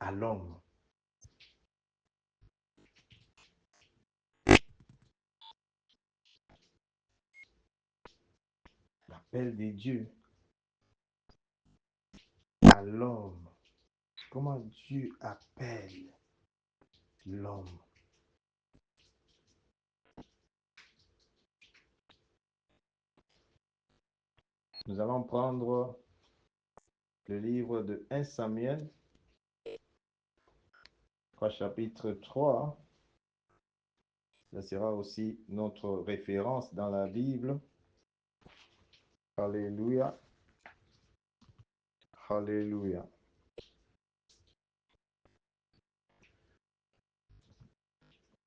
à l'homme. L'appel de Dieu à l'homme. Comment Dieu appelle l'homme? Nous allons prendre le livre de 1 Samuel, chapitre 3. Ce sera aussi notre référence dans la Bible. Alléluia. Alléluia.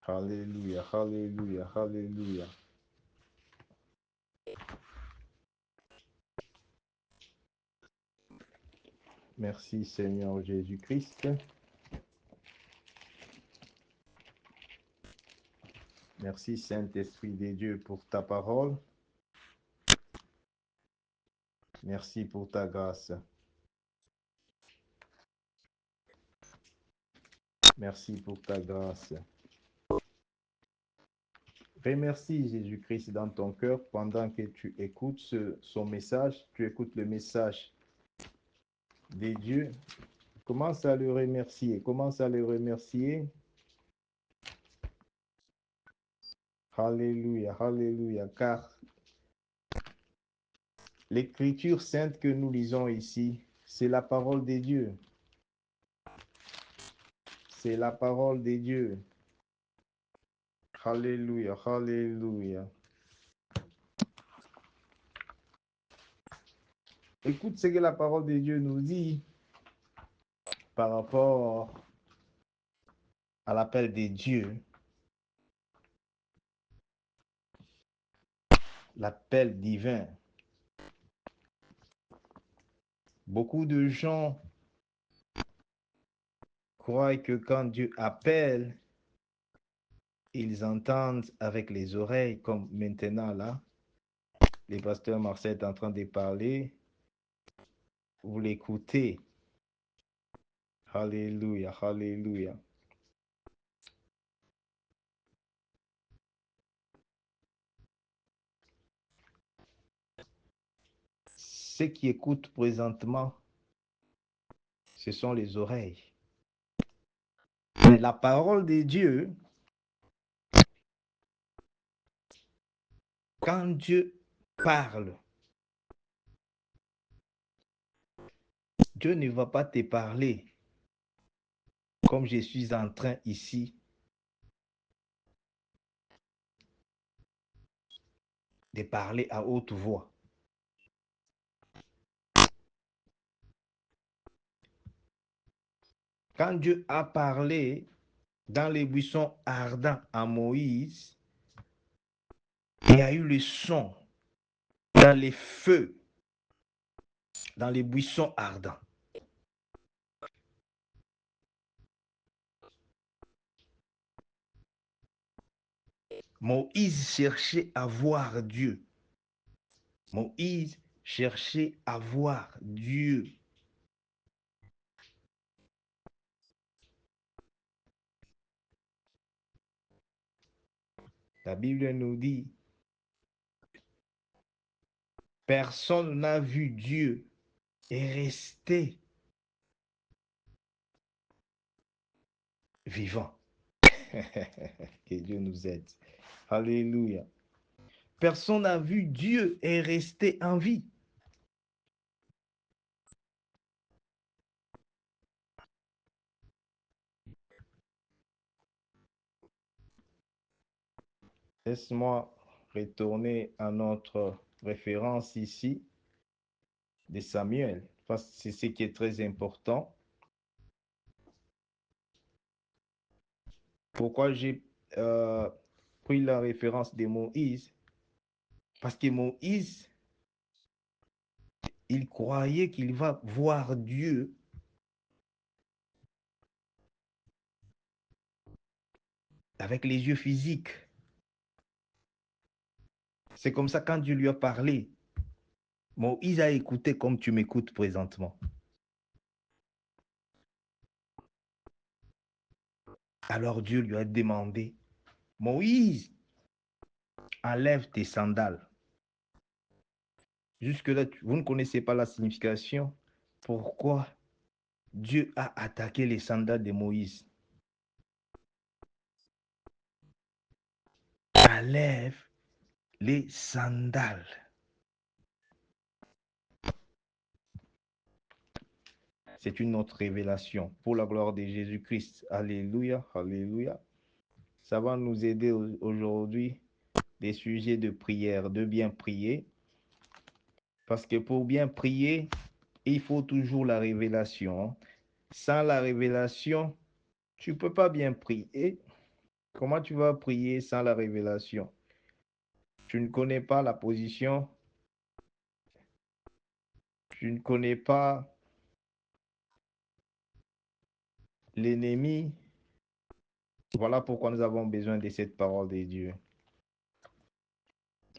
Alléluia. Alléluia. Alléluia. Merci Seigneur Jésus-Christ. Merci Saint-Esprit de Dieu pour ta parole. Merci pour ta grâce. Merci pour ta grâce. Remercie Jésus-Christ dans ton cœur pendant que tu écoutes son message. Tu écoutes le message de Dieu. Commence à le remercier. Commence à le remercier. Alléluia, alléluia. Car l'écriture sainte que nous lisons ici, c'est la parole de Dieu. C'est la parole de Dieu. Alléluia, alléluia. Écoute ce que la parole de Dieu nous dit par rapport à l'appel de Dieu. L'appel divin. Beaucoup de gens croient que quand Dieu appelle, ils entendent avec les oreilles, comme maintenant là. Le pasteur Marcel est en train de parler. Vous l'écoutez. Alléluia, alléluia. Ceux qui écoutent présentement, ce sont les oreilles. Mais la parole de Dieu, quand Dieu parle, Dieu ne va pas te parler comme je suis en train ici de parler à haute voix. Quand Dieu a parlé dans les buissons ardents à Moïse, il y a eu le son dans les feux, dans les buissons ardents. Moïse cherchait à voir Dieu. Moïse cherchait à voir Dieu. La Bible nous dit, personne n'a vu Dieu et resté vivant. Que Dieu nous aide. Alléluia. Personne n'a vu Dieu et resté en vie. Laisse-moi retourner à notre référence ici de Samuel, parce que c'est ce qui est très important. Pourquoi j'ai pris la référence de Moïse? Parce que Moïse, il croyait qu'il va voir Dieu avec les yeux physiques. C'est comme ça quand Dieu lui a parlé. Moïse a écouté comme tu m'écoutes présentement. Alors Dieu lui a demandé, Moïse, enlève tes sandales. Jusque-là, vous ne connaissez pas la signification. Pourquoi Dieu a attaqué les sandales de Moïse? Enlève les sandales. C'est une autre révélation pour la gloire de Jésus-Christ. Alléluia, alléluia. Ça va nous aider aujourd'hui des sujets de prière, de bien prier. Parce que pour bien prier, il faut toujours la révélation. Sans la révélation, tu ne peux pas bien prier. Comment tu vas prier sans la révélation? Tu ne connais pas la position, tu ne connais pas l'ennemi. Voilà pourquoi nous avons besoin de cette parole de Dieu.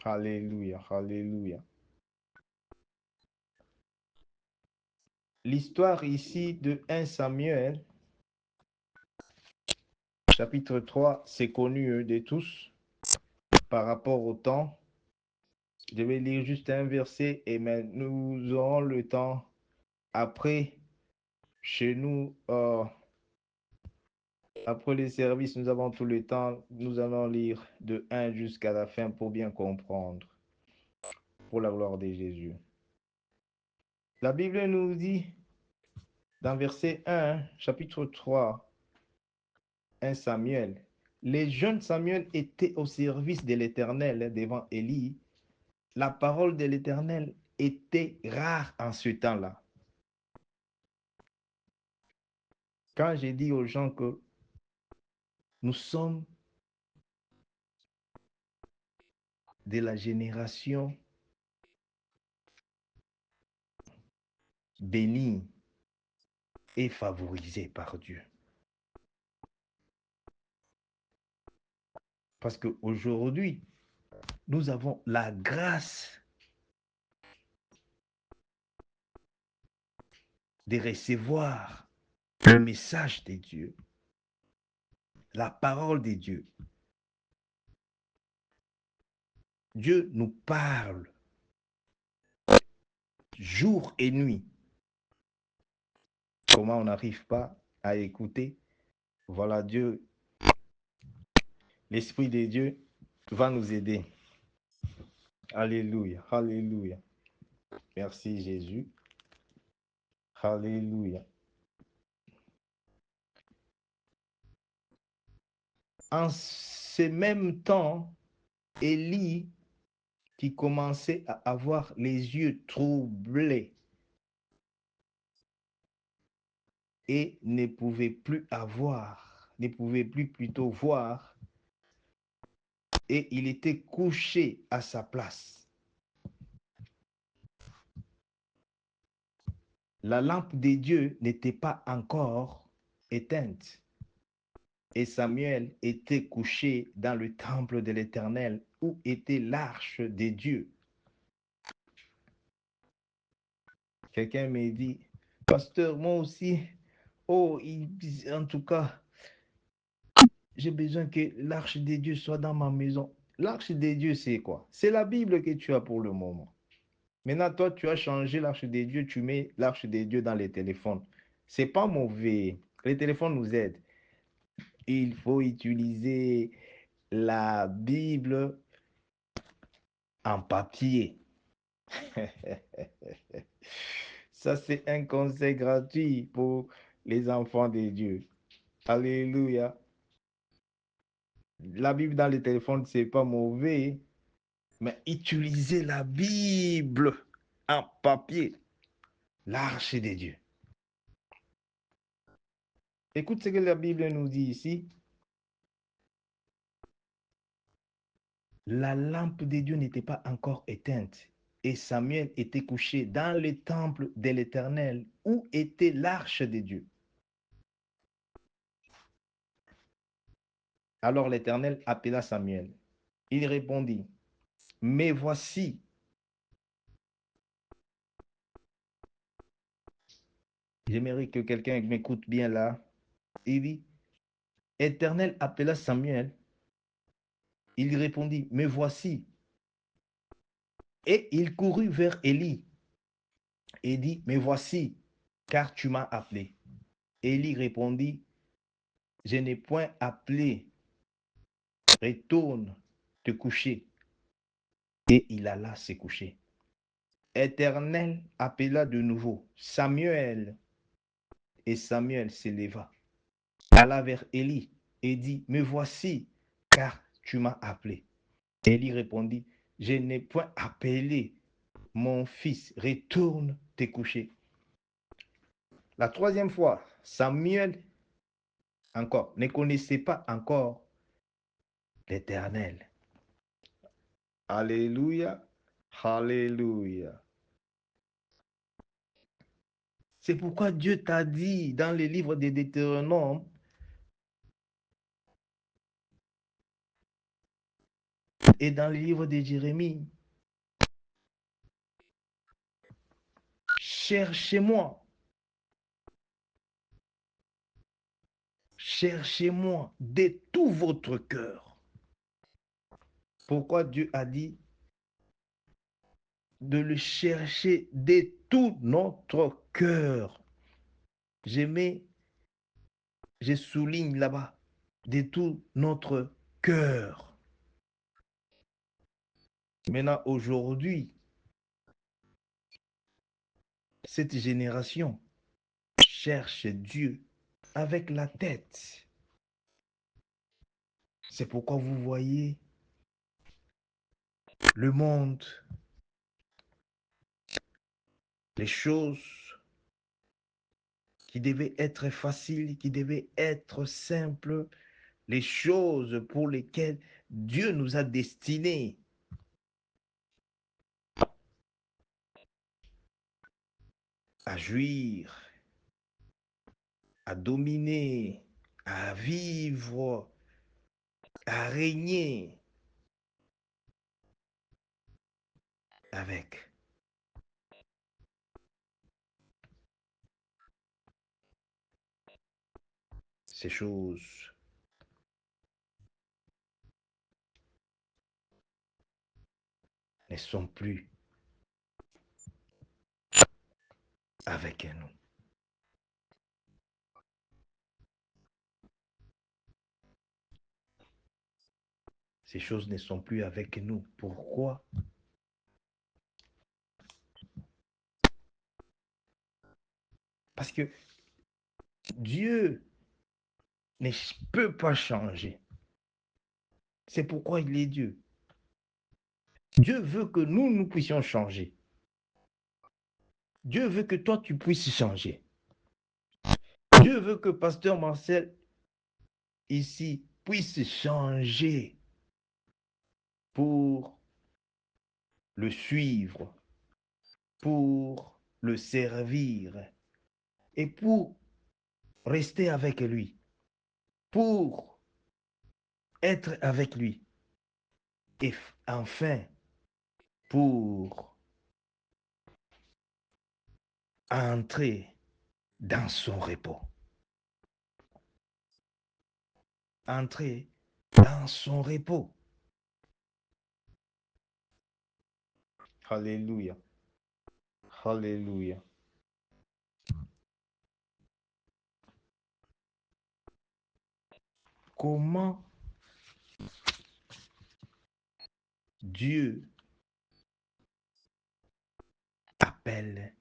Alléluia, alléluia. L'histoire ici de 1 Samuel, chapitre 3, c'est connu de tous par rapport au temps. Je vais lire juste un verset et nous aurons le temps après, chez nous, après les services, nous avons tout le temps. Nous allons lire de 1 jusqu'à la fin pour bien comprendre, pour la gloire de Jésus. La Bible nous dit, dans verset 1, chapitre 3, 1 Samuel, les jeunes Samuel étaient au service de l'Éternel devant Élie. La parole de l'Éternel était rare en ce temps-là. Quand j'ai dit aux gens que nous sommes de la génération bénie et favorisée par Dieu. Parce qu'aujourd'hui, nous avons la grâce de recevoir le message de Dieu, la parole de Dieu. Dieu nous parle jour et nuit. Comment on n'arrive pas à écouter? Voilà, Dieu, l'Esprit de Dieu va nous aider. Alléluia, alléluia. Merci Jésus. Alléluia. En ce même temps, Élie, qui commençait à avoir les yeux troublés et ne pouvait plus plutôt voir, et il était couché à sa place. La lampe de Dieu n'était pas encore éteinte. Et Samuel était couché dans le temple de l'Éternel où était l'arche de Dieu. Quelqu'un me dit, pasteur, moi aussi, en tout cas, j'ai besoin que l'arche de Dieu soit dans ma maison. L'arche de Dieu, c'est quoi? C'est la Bible que tu as pour le moment. Maintenant, toi, tu as changé l'arche de Dieu, tu mets l'arche de Dieu dans les téléphones. C'est pas mauvais. Les téléphones nous aident. Il faut utiliser la Bible en papier. Ça, c'est un conseil gratuit pour les enfants de Dieu. Alléluia. La Bible dans les téléphones, c'est pas mauvais, mais utilisez la Bible en papier. L'arche de Dieu. Écoute ce que la Bible nous dit ici. La lampe de Dieu n'était pas encore éteinte et Samuel était couché dans le temple de l'Éternel où était l'arche de Dieu. Alors l'Éternel appela Samuel. Il répondit, mais voici, j'aimerais que quelqu'un m'écoute bien là. Il dit, Éternel appela Samuel. Il répondit, me voici. Et il courut vers Élie et dit, me voici, car tu m'as appelé. Élie répondit, je n'ai point appelé, retourne te coucher. Et il alla se coucher. Éternel appela de nouveau Samuel, et Samuel s'éleva, alla vers Élie et dit, me voici, car tu m'as appelé. Élie répondit, je n'ai point appelé, mon fils, retourne te coucher. La troisième fois, Samuel encore ne connaissait pas encore l'Éternel. Alléluia, alléluia. C'est pourquoi Dieu t'a dit dans les livres des Deutéronomes et dans les livres de Jérémie, cherchez-moi, cherchez-moi de tout votre cœur. Pourquoi Dieu a dit de le chercher de tout notre cœur? Je souligne là-bas, de tout notre cœur. Maintenant, aujourd'hui, cette génération cherche Dieu avec la tête. C'est pourquoi vous voyez le monde, les choses qui devaient être faciles, qui devaient être simples, les choses pour lesquelles Dieu nous a destinés à jouir, à dominer, à vivre, à régner avec. Ces choses ne sont plus avec nous. Ces choses ne sont plus avec nous. Pourquoi? Parce que Dieu ne peut pas changer. C'est pourquoi il est Dieu. Dieu veut que nous puissions changer. Dieu veut que toi, tu puisses changer. Dieu veut que Pasteur Marcel, ici, puisse changer pour le suivre, pour le servir et pour rester avec lui, pour être avec lui et enfin pour entrer dans son repos. Entrer dans son repos. Alléluia. Alléluia. Comment Dieu appelle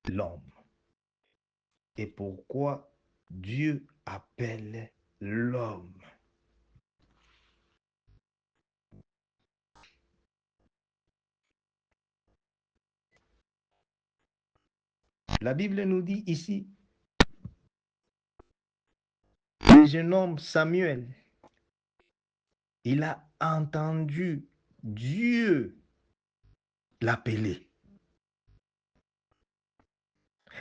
l'homme et pourquoi Dieu appelle l'homme. La Bible nous dit ici, le jeune homme Samuel, il a entendu Dieu l'appeler.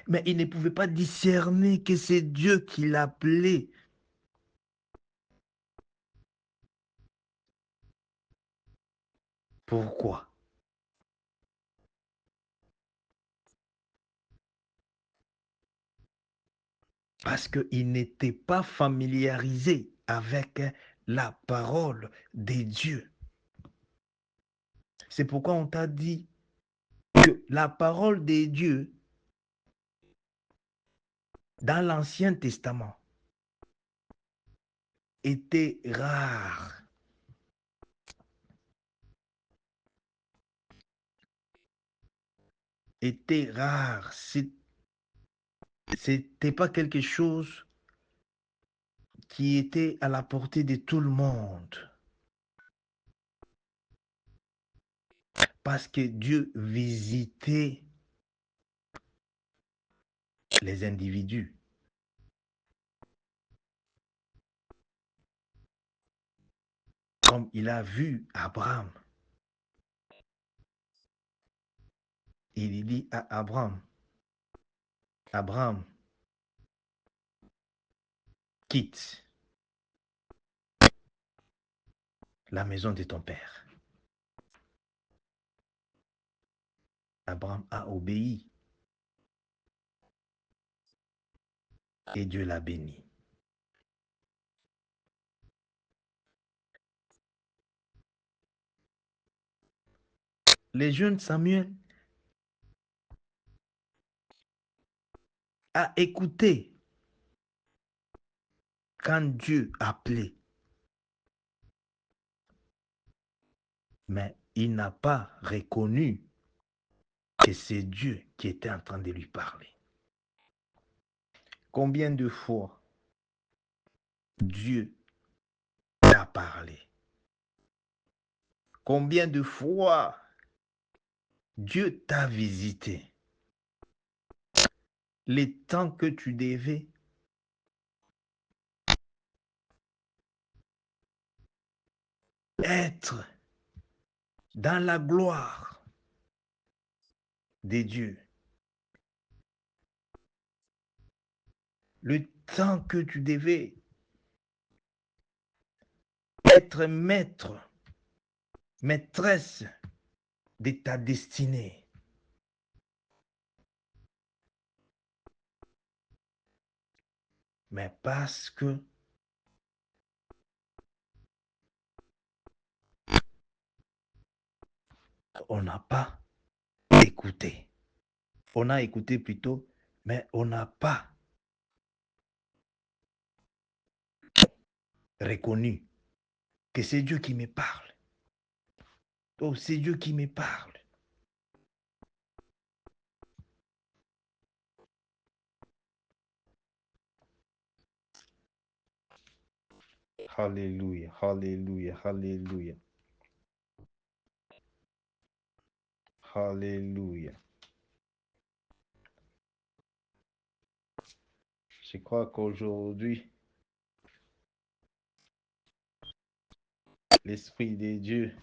Mais il ne pouvait pas discerner que c'est Dieu qui l'appelait. Pourquoi? Parce qu'il n'était pas familiarisé avec la parole de Dieu. C'est pourquoi on t'a dit que la parole de Dieu dans l'Ancien Testament était rare. Était rare. C'était pas quelque chose qui était à la portée de tout le monde. Parce que Dieu visitait les individus. Comme il a vu Abraham. Il dit à Abraham, Abraham, quitte la maison de ton père. Abraham a obéi et Dieu l'a béni. Le jeune Samuel a écouté quand Dieu appelait, mais il n'a pas reconnu que c'est Dieu qui était en train de lui parler. Combien de fois Dieu t'a parlé? Combien de fois Dieu t'a visité? Les temps que tu devais être dans la gloire de Dieu. Le temps que tu devais être maître, maîtresse de ta destinée. Mais parce que on n'a pas écouté. On a écouté plutôt, mais on n'a pas reconnu que c'est Dieu qui me parle. Oh, c'est Dieu qui me parle. Alléluia, alléluia, alléluia. Alléluia. Je crois qu'aujourd'hui, l'Esprit de Dieu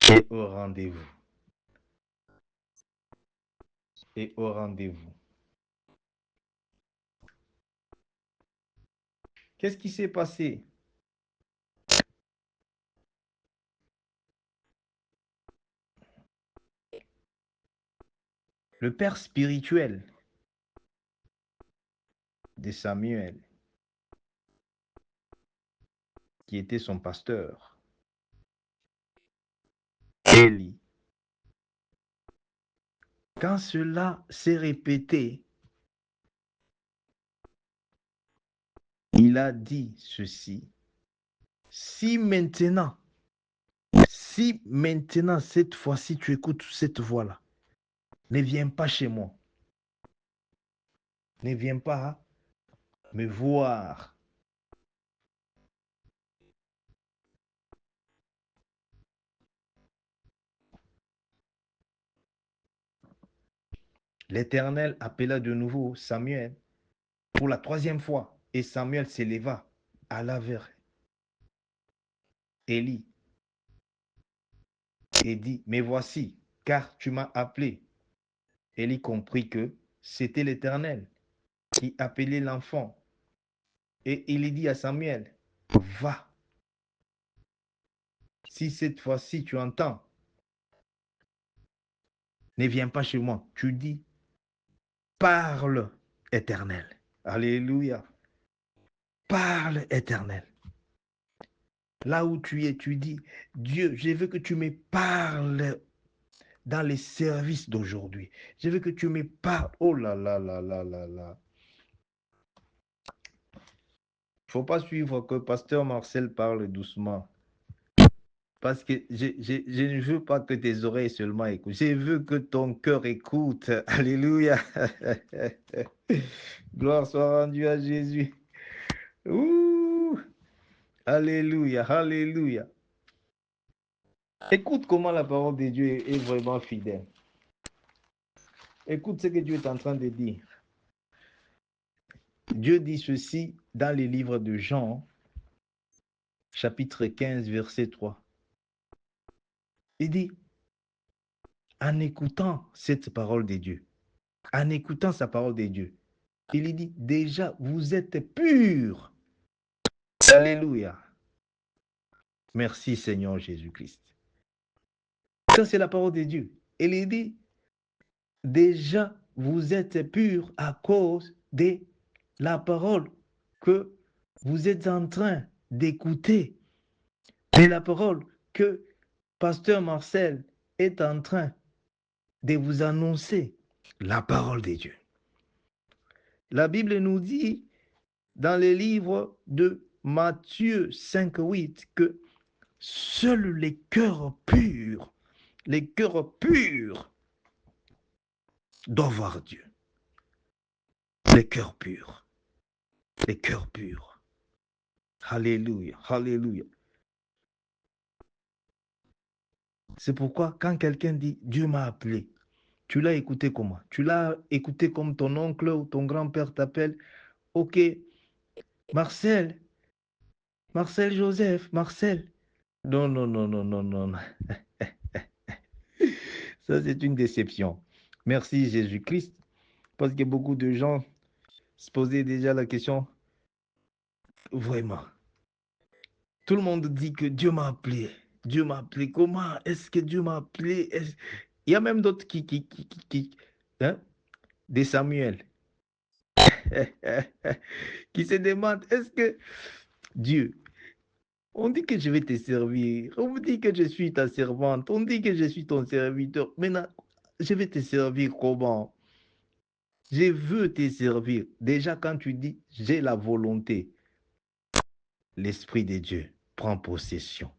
est au rendez-vous. Est au rendez-vous. Qu'est-ce qui s'est passé? Le père spirituel de Samuel, qui était son pasteur, Élie, quand cela s'est répété, il a dit ceci. Si maintenant, cette fois-ci, tu écoutes cette voix-là, ne viens pas chez moi. Ne viens pas me voir. L'Éternel appela de nouveau Samuel pour la troisième fois. Et Samuel s'éleva, alla vers Élie et dit, me voici, car tu m'as appelé. Élie comprit que c'était l'Éternel qui appelait l'enfant. Et il dit à Samuel, va. Si cette fois-ci tu entends, ne viens pas chez moi. Tu dis, parle, Éternel. Alléluia. parle, Éternel. Là où tu es, tu dis, Dieu, je veux que tu me parles dans les services d'aujourd'hui. Je veux que tu me parles. Oh là là là là là là. Il ne faut pas suivre que Pasteur Marcel parle doucement. Parce que je ne veux pas que tes oreilles seulement écoutent. Je veux que ton cœur écoute. Alléluia. Gloire soit rendue à Jésus. Ouh. Alléluia. Alléluia. Écoute comment la parole de Dieu est vraiment fidèle. Écoute ce que Dieu est en train de dire. Dieu dit ceci dans les livres de Jean, chapitre 15, verset 3. Il dit, en écoutant cette parole de Dieu, en écoutant sa parole de Dieu, il dit, déjà, vous êtes purs. Alléluia. Merci Seigneur Jésus-Christ. Ça, c'est la parole de Dieu. Il dit, déjà, vous êtes purs à cause de la parole que vous êtes en train d'écouter. Et la parole que Pasteur Marcel est en train de vous annoncer. La parole de Dieu. La Bible nous dit dans les livres de Matthieu 5, 8 que seuls les cœurs purs doivent voir Dieu. Les cœurs purs. Les cœurs purs. Alléluia. Alléluia. C'est pourquoi quand quelqu'un dit Dieu m'a appelé, tu l'as écouté comment? Tu l'as écouté comme ton oncle ou ton grand-père t'appelle. Ok, Marcel Joseph, Marcel. Non, non, non, non, non, non. Ça, c'est une déception. Merci Jésus-Christ, parce que beaucoup de gens se posaient déjà la question, vraiment. Tout le monde dit que Dieu m'a appelé. Dieu m'a appelé. Comment est-ce que Dieu m'a appelé? Il y a même d'autres hein, des Samuel, qui se demandent, est-ce que Dieu, on dit que je vais te servir, on me dit que je suis ta servante, on dit que je suis ton serviteur. Maintenant, je vais te servir comment? Je veux te servir. Déjà, quand tu dis, j'ai la volonté, l'Esprit de Dieu prend possession.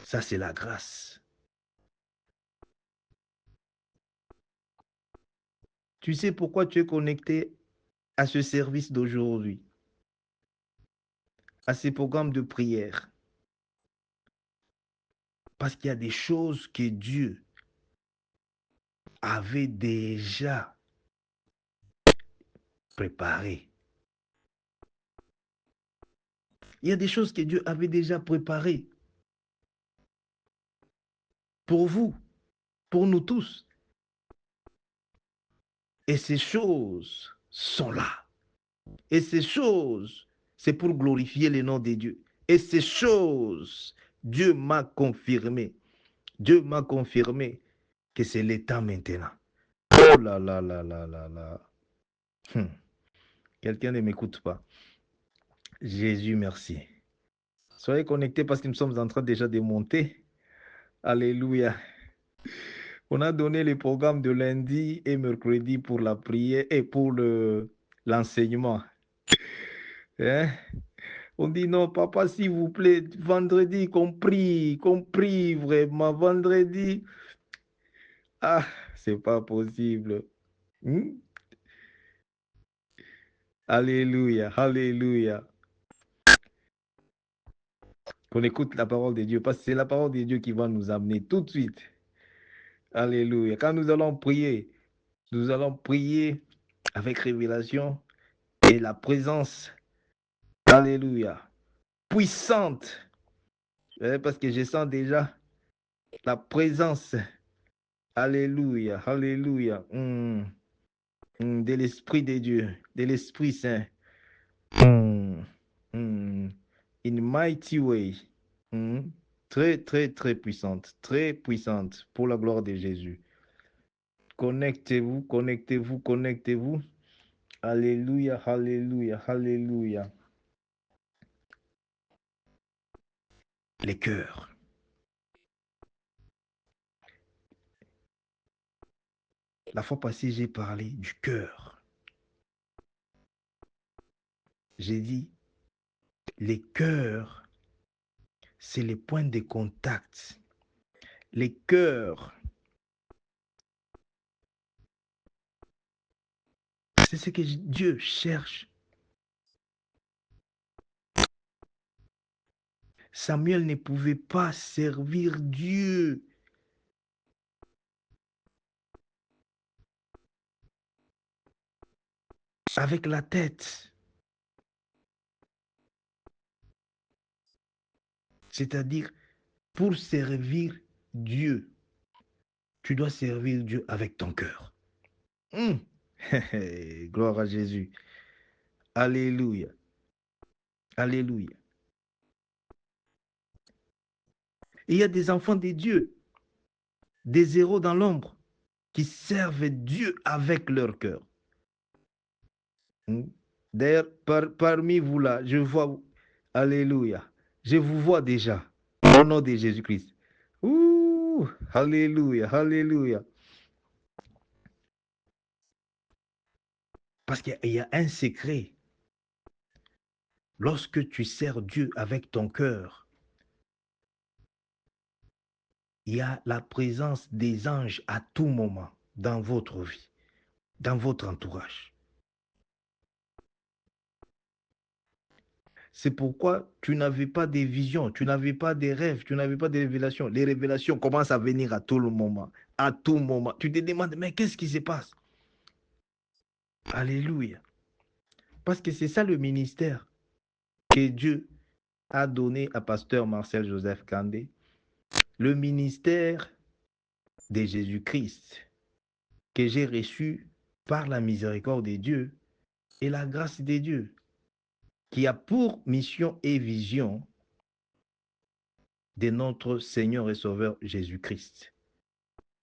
Ça, c'est la grâce. Tu sais pourquoi tu es connecté à ce service d'aujourd'hui, à ces programmes de prière? Parce qu'il y a des choses que Dieu avait déjà préparées. Il y a des choses que Dieu avait déjà préparées pour vous, pour nous tous. Et ces choses sont là. Et ces choses, c'est pour glorifier le nom de Dieu. Et ces choses, Dieu m'a confirmé. Dieu m'a confirmé que c'est le temps maintenant. Oh là là là là là là. Quelqu'un ne m'écoute pas. Jésus, merci. Soyez connectés parce que nous sommes en train déjà de monter. Alléluia. On a donné les programmes de lundi et mercredi pour la prière et pour l'enseignement. Hein? On dit non, papa, s'il vous plaît, vendredi, compris vraiment. Vendredi, ah, c'est pas possible. Hmm? Alléluia, alléluia. Qu'on écoute la parole de Dieu, parce que c'est la parole de Dieu qui va nous amener tout de suite. Alléluia. Quand nous allons prier avec révélation et la présence, alléluia, puissante, parce que je sens déjà la présence, alléluia, alléluia, de l'Esprit de Dieu, de l'Esprit Saint, in mighty way, très, très, très puissante pour la gloire de Jésus. Connectez-vous, connectez-vous, connectez-vous. Alléluia, alléluia, alléluia. Les cœurs. La fois passée, j'ai parlé du cœur. J'ai dit, les cœurs, c'est les points de contact. Les cœurs, c'est ce que Dieu cherche. Samuel ne pouvait pas servir Dieu avec la tête. C'est-à-dire, pour servir Dieu, tu dois servir Dieu avec ton cœur. Gloire à Jésus. Alléluia. Alléluia. Il y a des enfants de Dieu, des héros dans l'ombre, qui servent Dieu avec leur cœur. D'ailleurs, parmi vous là, je vois, alléluia, je vous vois déjà, au nom de Jésus-Christ. Ouh, alléluia, alléluia. Parce qu'il y a un secret. Lorsque tu sers Dieu avec ton cœur, il y a la présence des anges à tout moment dans votre vie, dans votre entourage. C'est pourquoi tu n'avais pas des visions, tu n'avais pas des rêves, tu n'avais pas des révélations. Les révélations commencent à venir à tout le moment, à tout moment. Tu te demandes, mais qu'est-ce qui se passe? Alléluia. Parce que c'est ça le ministère que Dieu a donné à pasteur Marcel Joseph Kandé. Le ministère de Jésus-Christ que j'ai reçu par la miséricorde de Dieu et la grâce de Dieu, qui a pour mission et vision de notre Seigneur et Sauveur Jésus-Christ.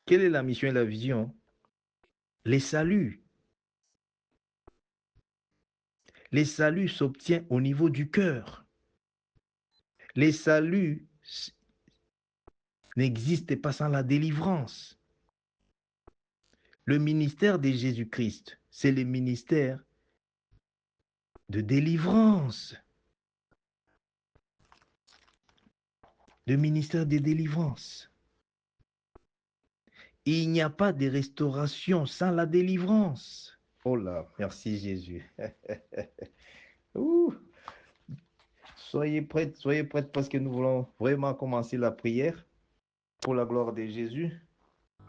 Quelle est la mission et la vision? Les saluts. Les saluts s'obtiennent au niveau du cœur. Les saluts n'existent pas sans la délivrance. Le ministère de Jésus-Christ, c'est le ministère de délivrance. Le ministère de délivrance. Il n'y a pas de restauration sans la délivrance. Oh là, merci Jésus. Soyez prêtes parce que nous voulons vraiment commencer la prière pour la gloire de Jésus.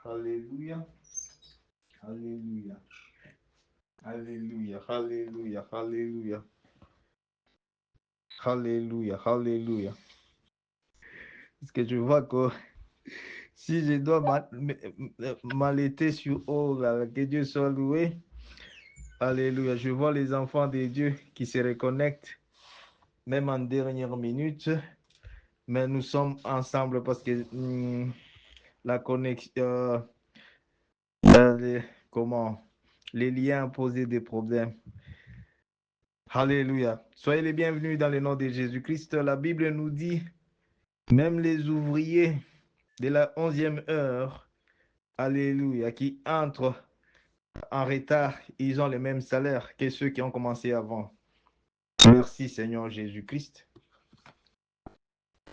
Alléluia. Alléluia. Alléluia. Alléluia. Alléluia. Alléluia. Alléluia. Parce que je vois que si je dois m'allaiter sur oh là, que Dieu soit loué. Alléluia. Je vois les enfants de Dieu qui se reconnectent, même en dernière minute. Mais nous sommes ensemble parce que la connexion, les liens posaient des problèmes. Alléluia. Soyez les bienvenus dans le nom de Jésus-Christ. La Bible nous dit, même les ouvriers de la 11e heure, alléluia, qui entrent en retard, ils ont le même salaire que ceux qui ont commencé avant. Merci Seigneur Jésus-Christ.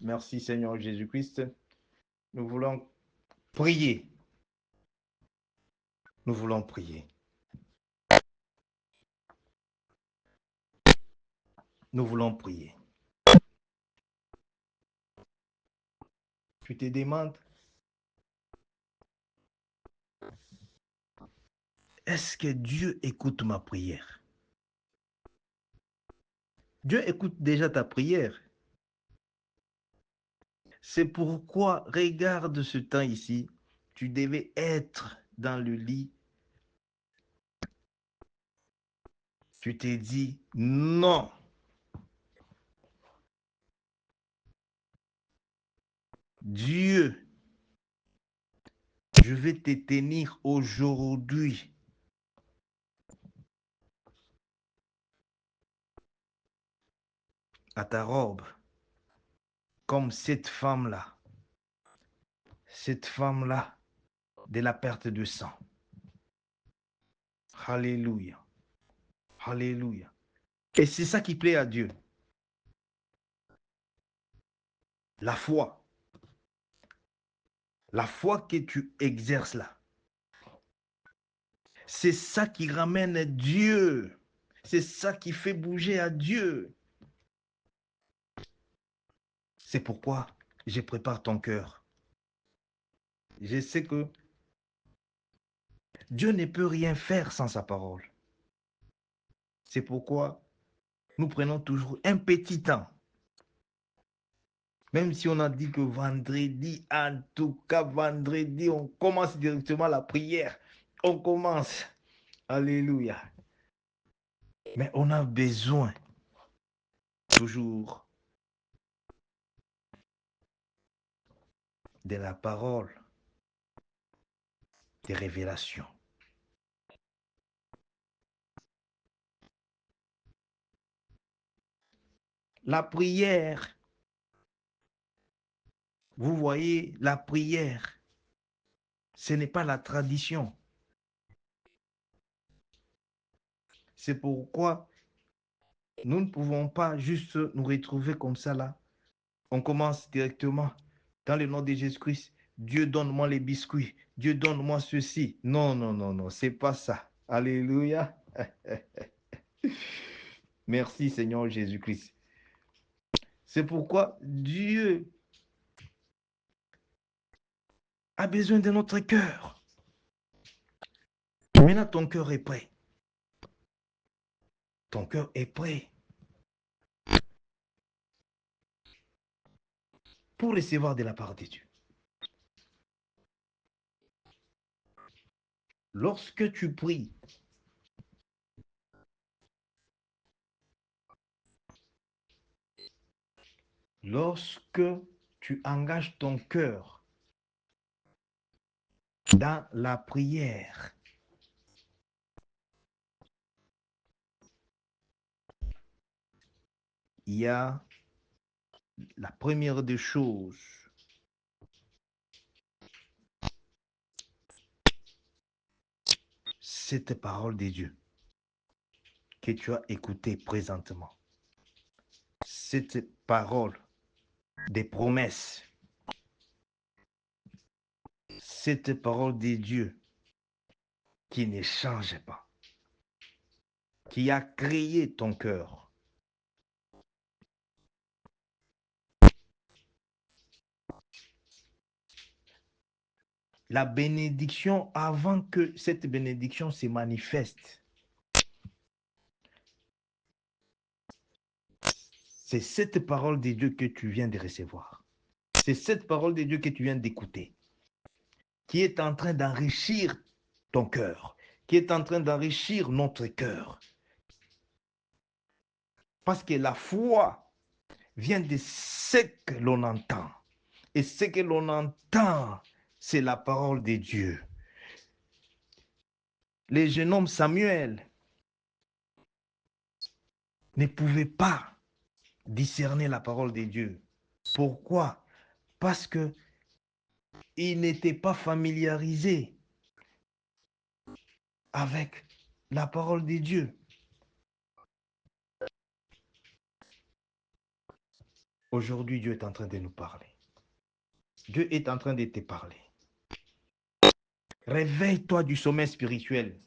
Merci Seigneur Jésus-Christ. Nous voulons prier. Nous voulons prier. Nous voulons prier. Tu te demandes, est-ce que Dieu écoute ma prière? Dieu écoute déjà ta prière. C'est pourquoi, regarde ce temps ici, tu devais être dans le lit. Tu t'es dit, non. Dieu, je vais te tenir aujourd'hui. à ta robe, comme cette femme-là de la perte de sang. Alléluia. Alléluia. Et c'est ça qui plaît à Dieu. La foi. La foi que tu exerces là. C'est ça qui ramène Dieu. C'est ça qui fait bouger à Dieu. C'est pourquoi je prépare ton cœur. Je sais que Dieu ne peut rien faire sans sa parole. C'est pourquoi nous prenons toujours un petit temps. Même si on a dit que vendredi, en tout cas vendredi, on commence directement la prière. On commence. Alléluia. Mais on a besoin toujours de la parole, des révélations. La prière, vous voyez, la prière, ce n'est pas la tradition. C'est pourquoi nous ne pouvons pas juste nous retrouver comme ça là. On commence directement dans le nom de Jésus-Christ. Dieu, donne-moi les biscuits. Dieu, donne-moi ceci. Non, non, non, non, c'est pas ça. Alléluia. Merci Seigneur Jésus-Christ. C'est pourquoi Dieu a besoin de notre cœur. Maintenant, ton cœur est prêt. Ton cœur est prêt pour recevoir de la part de Dieu. Lorsque tu pries, lorsque tu engages ton cœur dans la prière, il y a la première des choses, cette parole de Dieu que tu as écoutée présentement. Cette parole des promesses, cette parole de Dieu qui ne change pas, qui a créé ton cœur. La bénédiction, avant que cette bénédiction se manifeste, c'est cette parole de Dieu que tu viens de recevoir. C'est cette parole de Dieu que tu viens d'écouter, qui est en train d'enrichir ton cœur, qui est en train d'enrichir notre cœur. Parce que la foi vient de ce que l'on entend. Et ce que l'on entend, c'est la parole de Dieu. Le jeune homme Samuel ne pouvait pas discerner la parole de Dieu. Pourquoi? Parce que il n'était pas familiarisé avec la parole de Dieu. Aujourd'hui, Dieu est en train de nous parler. Dieu est en train de te parler. Réveille-toi du sommeil spirituel.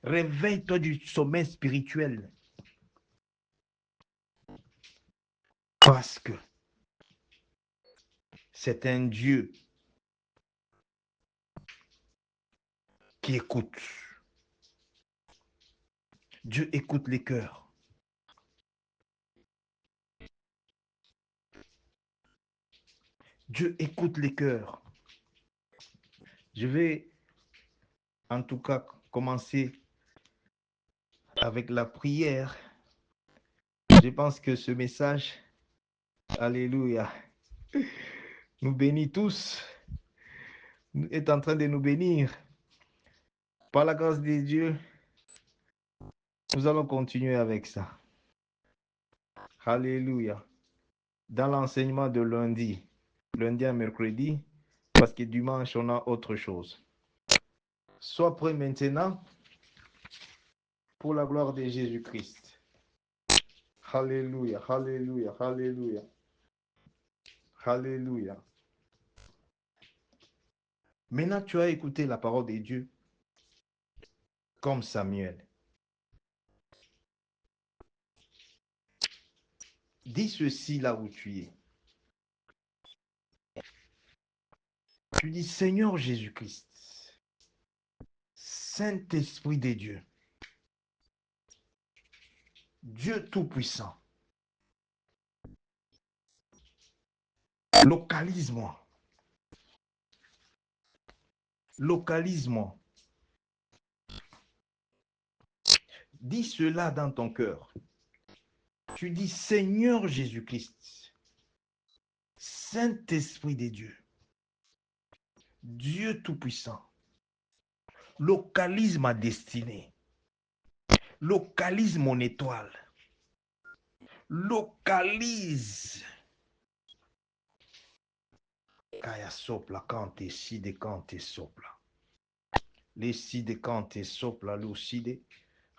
Réveille-toi du sommeil spirituel. Parce que c'est un Dieu qui écoute. Dieu écoute les cœurs. Dieu écoute les cœurs. Je vais en tout cas commencer avec la prière. Je pense que ce message, alléluia, nous bénit tous, est en train de nous bénir. Par la grâce de Dieu, nous allons continuer avec ça. Alléluia. Dans l'enseignement de lundi à mercredi, parce que dimanche, on a autre chose. Sois prêt maintenant pour la gloire de Jésus-Christ. Alléluia, alléluia, alléluia. Alléluia. Maintenant, tu as écouté la parole de Dieu comme Samuel. Dis ceci là où tu es. Tu dis, Seigneur Jésus-Christ, Saint-Esprit de Dieu, Dieu Tout-Puissant, localise-moi. Localise-moi. Dis cela dans ton cœur. Tu dis, Seigneur Jésus-Christ, Saint-Esprit de Dieu, Dieu Tout-Puissant, localise ma destinée, localise mon étoile, localise. Kaya sopla kante side kante sopla. Les side kante sopla lo side.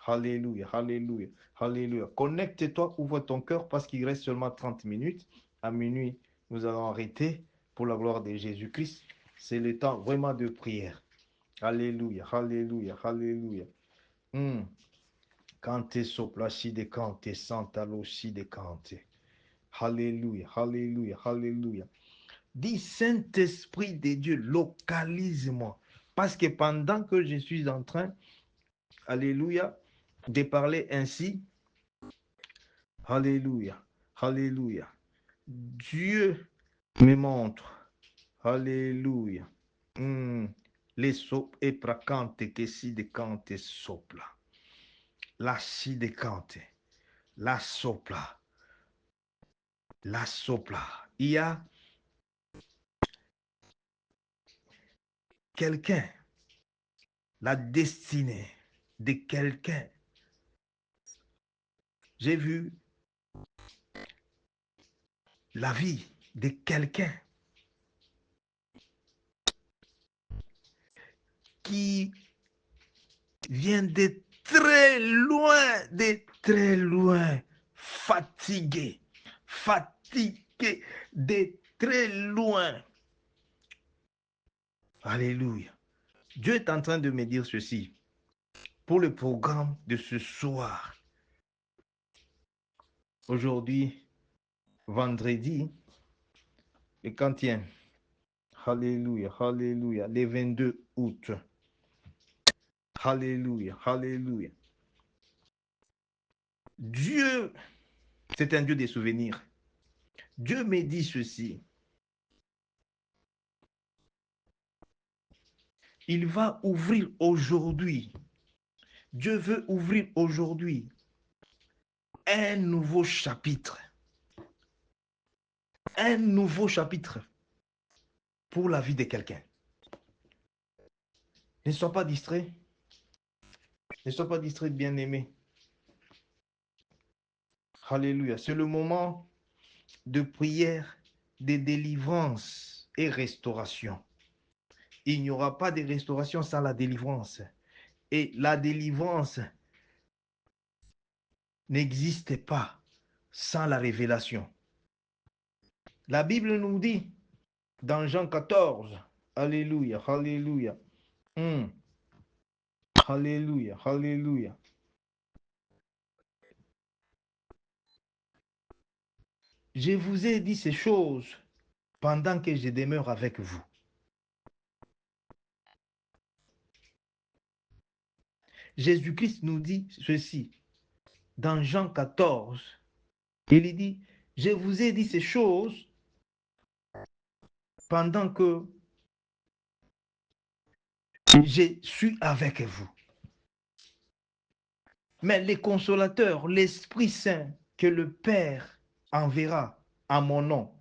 Alléluia, alléluia, alléluia. Connecte-toi, ouvre ton cœur parce qu'il reste seulement 30 minutes. À minuit, nous allons arrêter pour la gloire de Jésus-Christ. C'est le temps vraiment de prière. Alléluia, alléluia, alléluia. Kante sopla side kante santa lo side kante. Alléluia, alléluia, alléluia. Dis, Saint-Esprit de Dieu, localise-moi. Parce que pendant que je suis en train, alléluia, de parler ainsi, alléluia, alléluia, Dieu me montre, alléluia, les sop et prakante que si de kante sopla, la si de kante, la sopla, la sopla. Il y a quelqu'un, la destinée de quelqu'un. J'ai vu la vie de quelqu'un qui vient de très loin, fatigué, de très loin. Alléluia. Dieu est en train de me dire ceci pour le programme de ce soir. Aujourd'hui, vendredi, le quantième. Alléluia, alléluia, le 22 août. Alléluia, alléluia. Dieu, c'est un Dieu des souvenirs. Dieu me dit ceci. Il va ouvrir aujourd'hui. Dieu veut ouvrir aujourd'hui un nouveau chapitre. Un nouveau chapitre pour la vie de quelqu'un. Ne sois pas distrait. Ne sois pas distrait, bien-aimé. Alléluia. C'est le moment de prière, de délivrance et restauration. Il n'y aura pas de restauration sans la délivrance. Et la délivrance n'existe pas sans la révélation. La Bible nous dit dans Jean 14, alléluia, alléluia, alléluia, alléluia. Je vous ai dit ces choses pendant que je demeure avec vous. Jésus-Christ nous dit ceci dans Jean 14. Il dit, je vous ai dit ces choses pendant que je suis avec vous. Mais les consolateurs, l'Esprit Saint que le Père enverra en mon nom,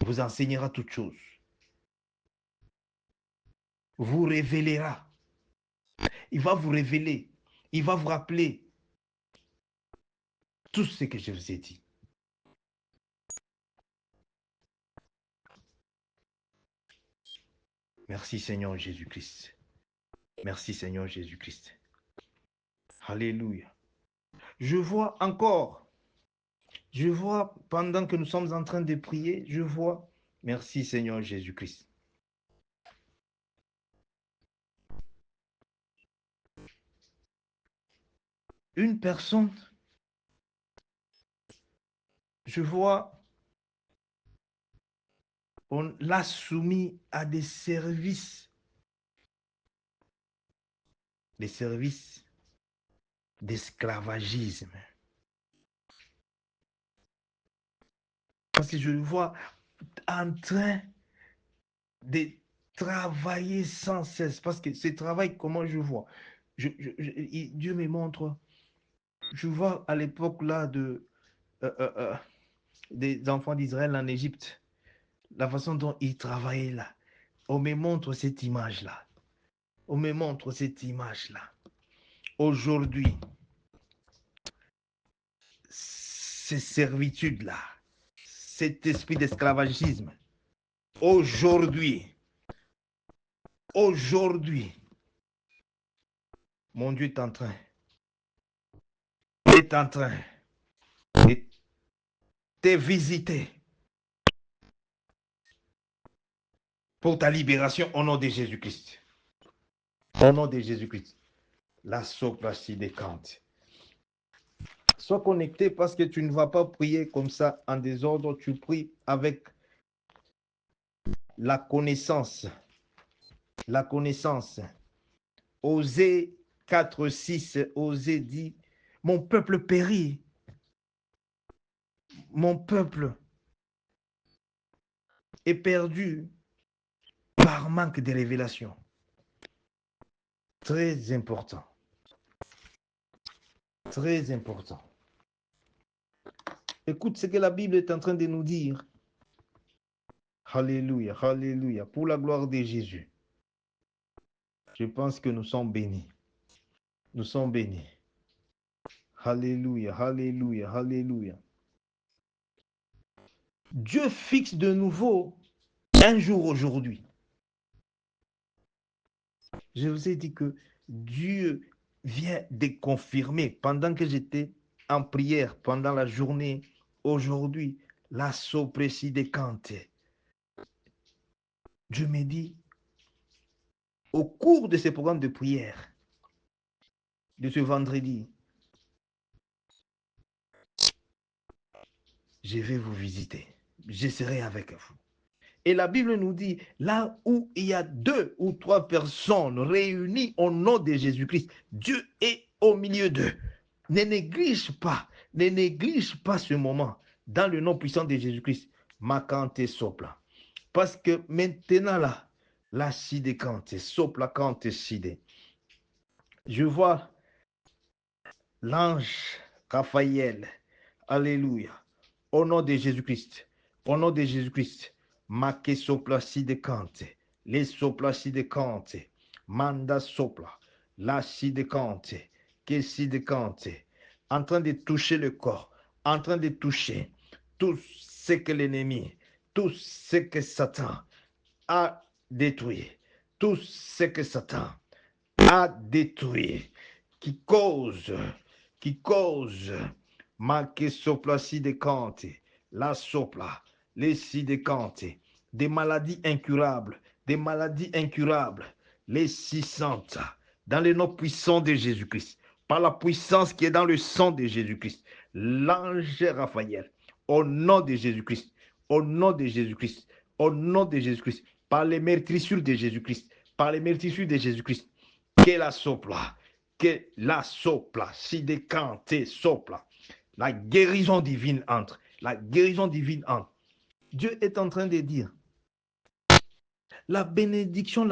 vous enseignera toutes choses. Vous révélera. Il va vous révéler. Il va vous rappeler tout ce que je vous ai dit. Merci Seigneur Jésus-Christ. Merci Seigneur Jésus-Christ. Alléluia. Je vois encore, pendant que nous sommes en train de prier, je vois, merci Seigneur Jésus-Christ. Une personne, je vois, on l'a soumis à des services d'esclavagisme. Parce que je le vois en train de travailler sans cesse. Parce que ce travail, comment je vois, Dieu me montre, je vois à l'époque là des enfants d'Israël en Égypte, la façon dont ils travaillaient là. On me montre cette image-là. On me montre cette image-là. Aujourd'hui, ces servitudes-là, cet esprit d'esclavagisme, aujourd'hui, mon Dieu est en train de te visiter pour ta libération au nom de Jésus-Christ. Au nom de Jésus-Christ. La sopracie des cantes. Sois connecté parce que tu ne vas pas prier comme ça en désordre. Tu pries avec la connaissance. La connaissance. Osée 4, 6, Osée dit, mon peuple périt. Mon peuple est perdu par manque de révélation. Très important. Très important. Écoute ce que la Bible est en train de nous dire. Alléluia, alléluia. Pour la gloire de Jésus. Je pense que nous sommes bénis. Nous sommes bénis. Alléluia, alléluia, alléluia. Dieu fixe de nouveau un jour aujourd'hui. Je vous ai dit que Dieu vient de confirmer pendant que j'étais en prière pendant la journée, aujourd'hui, la soprécie des cantes. Dieu me dit, au cours de ce programme de prière, de ce vendredi, je vais vous visiter. Je serai avec vous. Et la Bible nous dit, là où il y a 2 ou 3 personnes réunies au nom de Jésus-Christ, Dieu est au milieu d'eux. Ne néglige pas ce moment dans le nom puissant de Jésus-Christ. Makante sopla. Parce que maintenant là, la side kante, sopla kante side. Je vois l'ange Raphaël. Alléluia. Au nom de Jésus-Christ. Au nom de Jésus-Christ. Make sopla side kante. Les sopla side kante. Manda sopla. La side kante. Que side kante. En train de toucher le corps. En train de toucher tout ce que l'ennemi, tout ce que Satan a détruit. Tout ce que Satan a détruit. Qui cause, manque sopla si de cante, la sopla, les si de cante, des maladies incurables, les 600, dans le nom puissant de Jésus-Christ, par la puissance qui est dans le sang de Jésus-Christ, l'ange Raphaël, au nom de Jésus-Christ, au nom de Jésus-Christ, au nom de Jésus-Christ, par les meurtrissures de Jésus-Christ, que la sopla, si décanté sopla, la guérison divine entre, Dieu est en train de dire, la bénédiction,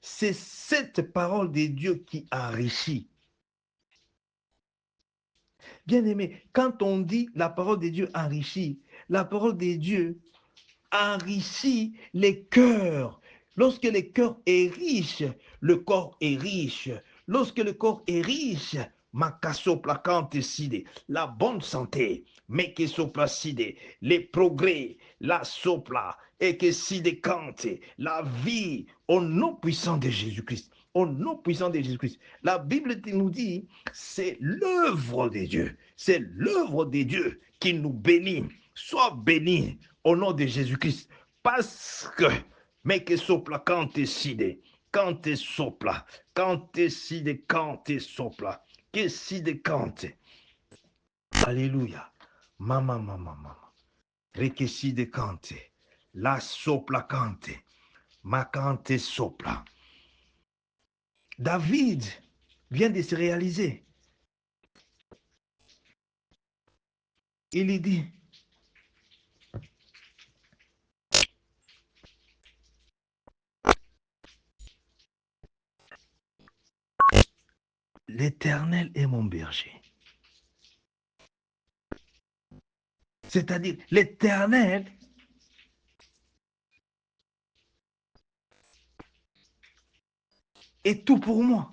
c'est cette parole de Dieu qui enrichit. Bien aimé, quand on dit la parole de Dieu enrichit, la parole de Dieu enrichit les cœurs. Lorsque le cœur est riche, le corps est riche. Lorsque le corps est riche, Makasoplakanteside, la bonne santé, mekesoplacide, les progrès, la sopla, ekeside kante, la vie, au nom puissant de Jésus-Christ. Au nom puissant de Jésus-Christ. La Bible nous dit, c'est l'œuvre de Dieu. C'est l'œuvre de Dieu qui nous bénit. Sois béni au nom de Jésus-Christ. Parce que, mekesoplakanteside, kante sopla, kanteside kante sopla. Que si de kante. Alléluia. Mama. Rekesi de kante. La sopla kante. Ma kante sopla. David vient de se réaliser. Il dit, l'Éternel est mon berger. C'est-à-dire, l'Éternel est tout pour moi.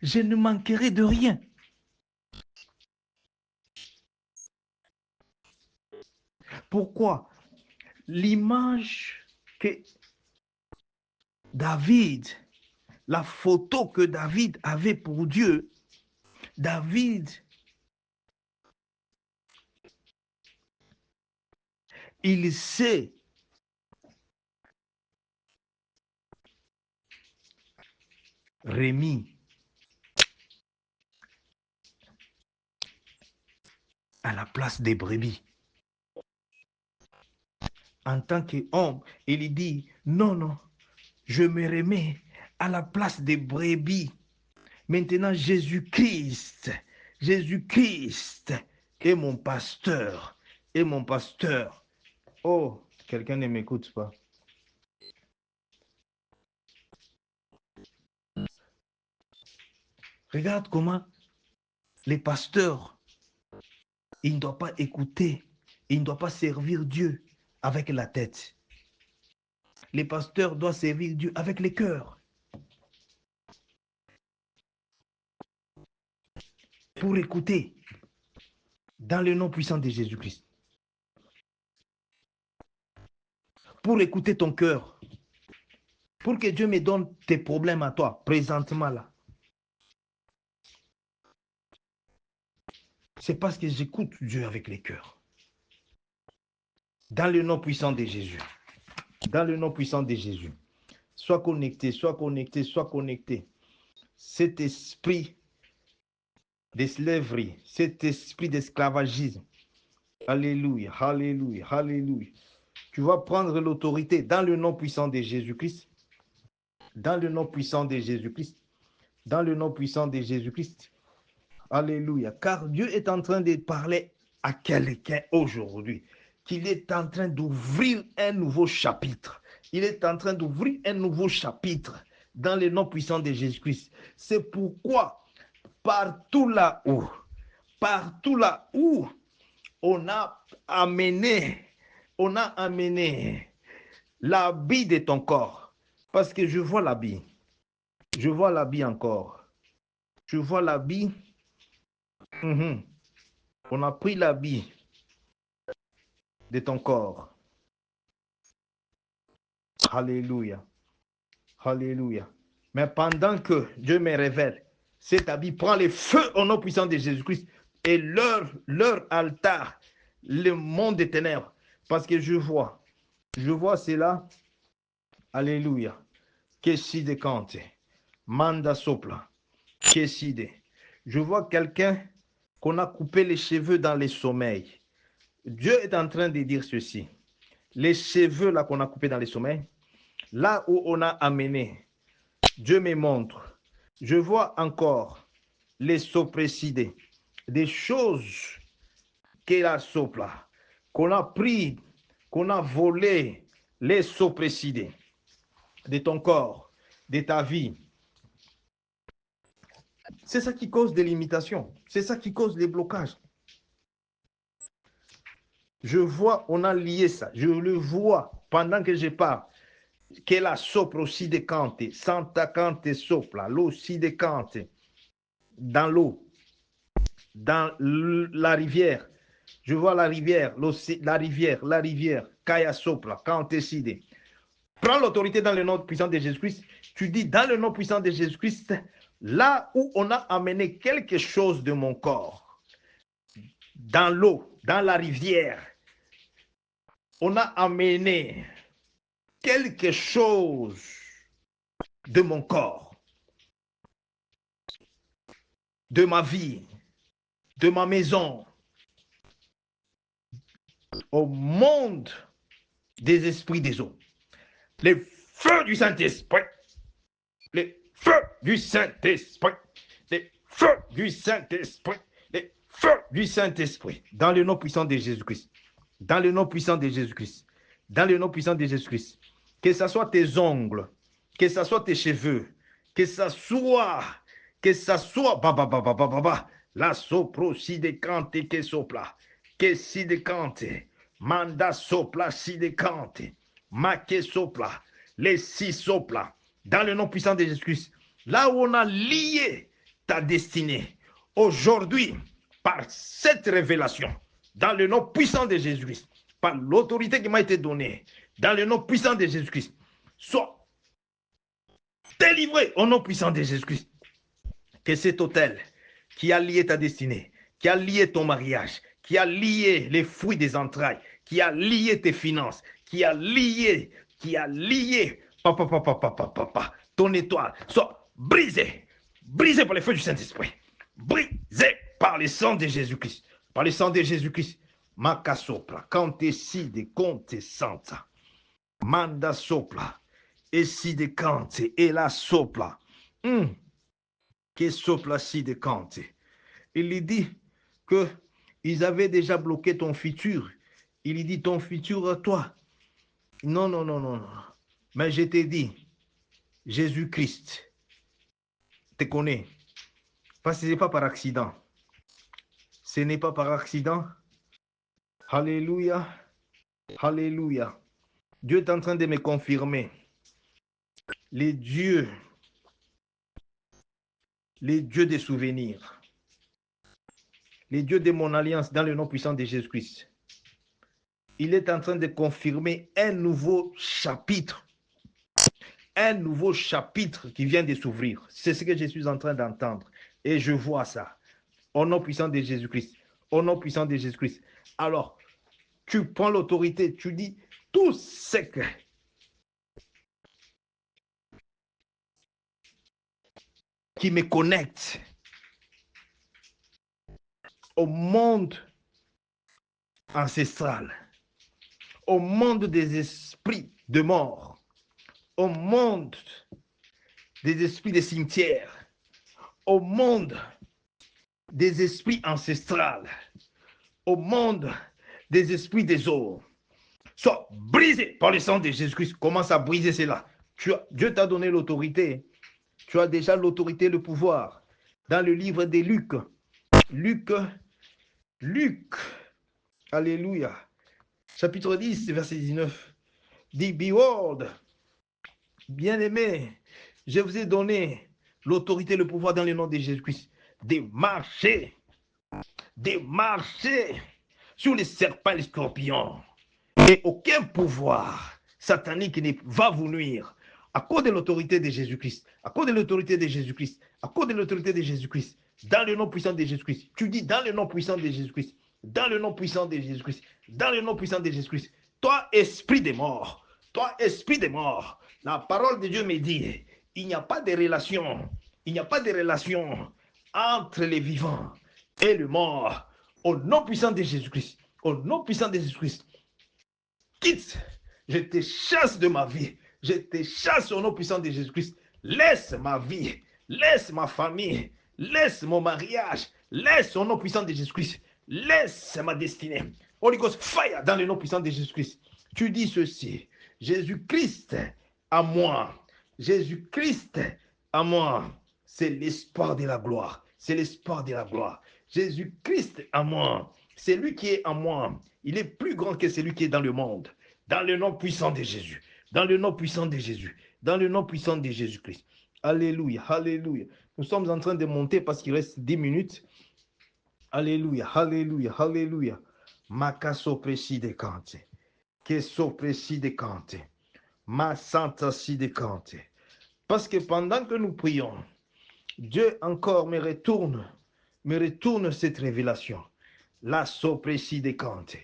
Je ne manquerai de rien. Pourquoi? L'image que David, la photo que David avait pour Dieu, David, il s'est remis à la place des brebis. En tant qu'homme, il dit, non, je me remets à la place des brebis. Maintenant, Jésus-Christ est mon pasteur, Oh, quelqu'un ne m'écoute pas. Regarde comment les pasteurs, ils ne doivent pas écouter, ils ne doivent pas servir Dieu avec la tête. Les pasteurs doivent servir Dieu avec le cœur. Pour écouter dans le nom puissant de Jésus-Christ. Pour écouter ton cœur. Pour que Dieu me donne tes problèmes à toi, présentement là. C'est parce que j'écoute Dieu avec les cœurs. Dans le nom puissant de Jésus. Dans le nom puissant de Jésus. Sois connecté. Cet esprit d'esclaverie, cet esprit d'esclavagisme. Alléluia. Tu vas prendre l'autorité dans le nom puissant de Jésus-Christ. Dans le nom puissant de Jésus-Christ. Dans le nom puissant de Jésus-Christ. Alléluia. Car Dieu est en train de parler à quelqu'un aujourd'hui, qu'il est en train d'ouvrir un nouveau chapitre. Il est en train d'ouvrir un nouveau chapitre dans le nom puissant de Jésus-Christ. C'est pourquoi partout là où on a amené l'habit de ton corps, parce que je vois l'habit encore. Je vois l'habit. On a pris l'habit de ton corps. Alléluia. Mais pendant que Dieu me révèle, cet habit prend le feu au nom puissant de Jésus-Christ et leur altar, le monde des ténèbres. Parce que je vois cela. Alléluia. Keside kante. Manda sopla. Keside. Je vois quelqu'un qu'on a coupé les cheveux dans les sommeils. Dieu est en train de dire ceci. Les cheveux là qu'on a coupés dans les sommeils, là où on a amené, Dieu me montre. Je vois encore les soprécidés, des choses qu'il a sopla, qu'on a pris, qu'on a volé, les soprécidés de ton corps, de ta vie. C'est ça qui cause des limitations. C'est ça qui cause les blocages. Je vois, on a lié ça. Je le vois pendant que je parle. che la sopra aussi decante, Santa Cante sopra, l'eau si decante, dans l'eau, dans la rivière. Je vois la rivière, la rivière, Kaya sopra, Cante side. Prends l'autorité dans le nom puissant de Jésus-Christ. Tu dis dans le nom puissant de Jésus-Christ, là où on a amené quelque chose de mon corps, dans l'eau, dans la rivière, on a amené quelque chose de mon corps, de ma vie, de ma maison, au monde des esprits des eaux. Les feux du Saint-Esprit, les feux du Saint-Esprit, les feux du Saint-Esprit, les feux du Saint-Esprit, dans le nom puissant de Jésus-Christ, dans le nom puissant de Jésus-Christ, dans le nom puissant de Jésus-Christ, que ce soit tes ongles, que ce soit tes cheveux, que ce soit, la sopro si decante que sopla, que si decante, manda sopla si decante, ma que sopla, les six sopla, dans le nom puissant de Jésus-Christ, là où on a lié ta destinée, aujourd'hui, par cette révélation, dans le nom puissant de Jésus-Christ, par l'autorité qui m'a été donnée, dans le nom puissant de Jésus-Christ, sois délivré au nom puissant de Jésus-Christ. Que cet hôtel qui a lié ta destinée, qui a lié ton mariage, qui a lié les fruits des entrailles, qui a lié tes finances, qui a lié, ton étoile, soit brisé, brisé par le feu du Saint-Esprit, brisé par le sang de Jésus-Christ, par le sang de Jésus-Christ. Maca sopra, cante si de conte santa, manda sopra, et si de cante, et la sopra, que sopra si de cante. Il lui dit que ils avaient déjà bloqué ton futur. Il lui dit ton futur à toi. Non, non, non, non, non. Mais je t'ai dit, Jésus-Christ te connaît. Parce que ce n'est pas par accident. Ce n'est pas par accident. Alléluia. Alléluia. Dieu est en train de me confirmer. Les dieux des souvenirs, les dieux de mon alliance dans le nom puissant de Jésus-Christ. Il est en train de confirmer un nouveau chapitre qui vient de s'ouvrir. C'est ce que je suis en train d'entendre. Et je vois ça. Au nom puissant de Jésus-Christ. Au nom puissant de Jésus-Christ. Alors, tu prends l'autorité, tu dis tout ce qui me connecte au monde ancestral, au monde des esprits de mort, au monde des esprits des cimetières, au monde des esprits ancestrales, au monde des esprits des eaux, soit brisé par le sang de Jésus-Christ. Commence à briser cela. Dieu t'a donné l'autorité. Tu as déjà l'autorité, le pouvoir. Dans le livre de Luc, alléluia, chapitre 10, verset 19, dit, behold, bien-aimé, je vous ai donné l'autorité, le pouvoir dans le nom de Jésus-Christ, de marcher sur les serpents et les scorpions. Et aucun pouvoir satanique ne va vous nuire. À cause de l'autorité de Jésus-Christ, à cause de l'autorité de Jésus-Christ, à cause de l'autorité de Jésus-Christ, dans le nom puissant de Jésus-Christ. Tu dis dans le nom puissant de Jésus-Christ, dans le nom puissant de Jésus-Christ, dans le nom puissant de Jésus-Christ. Toi, esprit des morts, la parole de Dieu me dit, il n'y a pas de relation, entre les vivants et le mort. Au nom puissant de Jésus-Christ, au nom puissant de Jésus-Christ, quitte, je te chasse de ma vie, je te chasse au nom puissant de Jésus-Christ. Laisse ma vie, laisse ma famille, laisse mon mariage, laisse au nom puissant de Jésus-Christ, laisse ma destinée. Holy Ghost fire dans le nom puissant de Jésus-Christ. Tu dis ceci, Jésus-Christ à moi, Jésus-Christ à moi, c'est l'espoir de la gloire, c'est l'espoir de la gloire. Jésus-Christ à moi, c'est lui qui est en moi. Il est plus grand que celui qui est dans le monde. Dans le nom puissant de Jésus. Dans le nom puissant de Jésus. Dans le nom puissant de Jésus-Christ. Alléluia, alléluia. Nous sommes en train de monter parce qu'il reste 10 minutes. Alléluia, alléluia, alléluia. Makaso presi de kante. Keso presi de kante. Ma santa si de kante. Parce que pendant que nous prions, Dieu encore me retourne cette révélation. La sopresi de kante.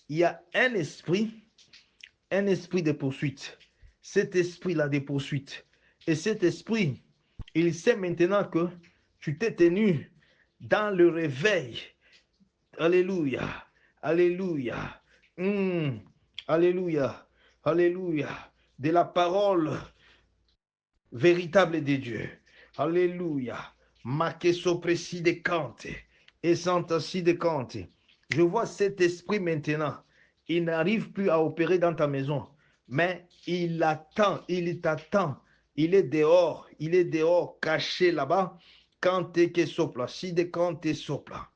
Il y a un esprit de poursuite. Cet esprit-là de poursuite. Et cet esprit, il sait maintenant que tu t'es tenu dans le réveil. Alléluia. Alléluia. Alléluia. Alléluia. De la parole véritable de Dieu. Alléluia. Makeso presi de kante. Et santasi de kante. Je vois cet esprit maintenant. Il n'arrive plus à opérer dans ta maison. Mais il attend, il t'attend. Il est dehors, caché là-bas. Kante ke sopla, si de kante sopla.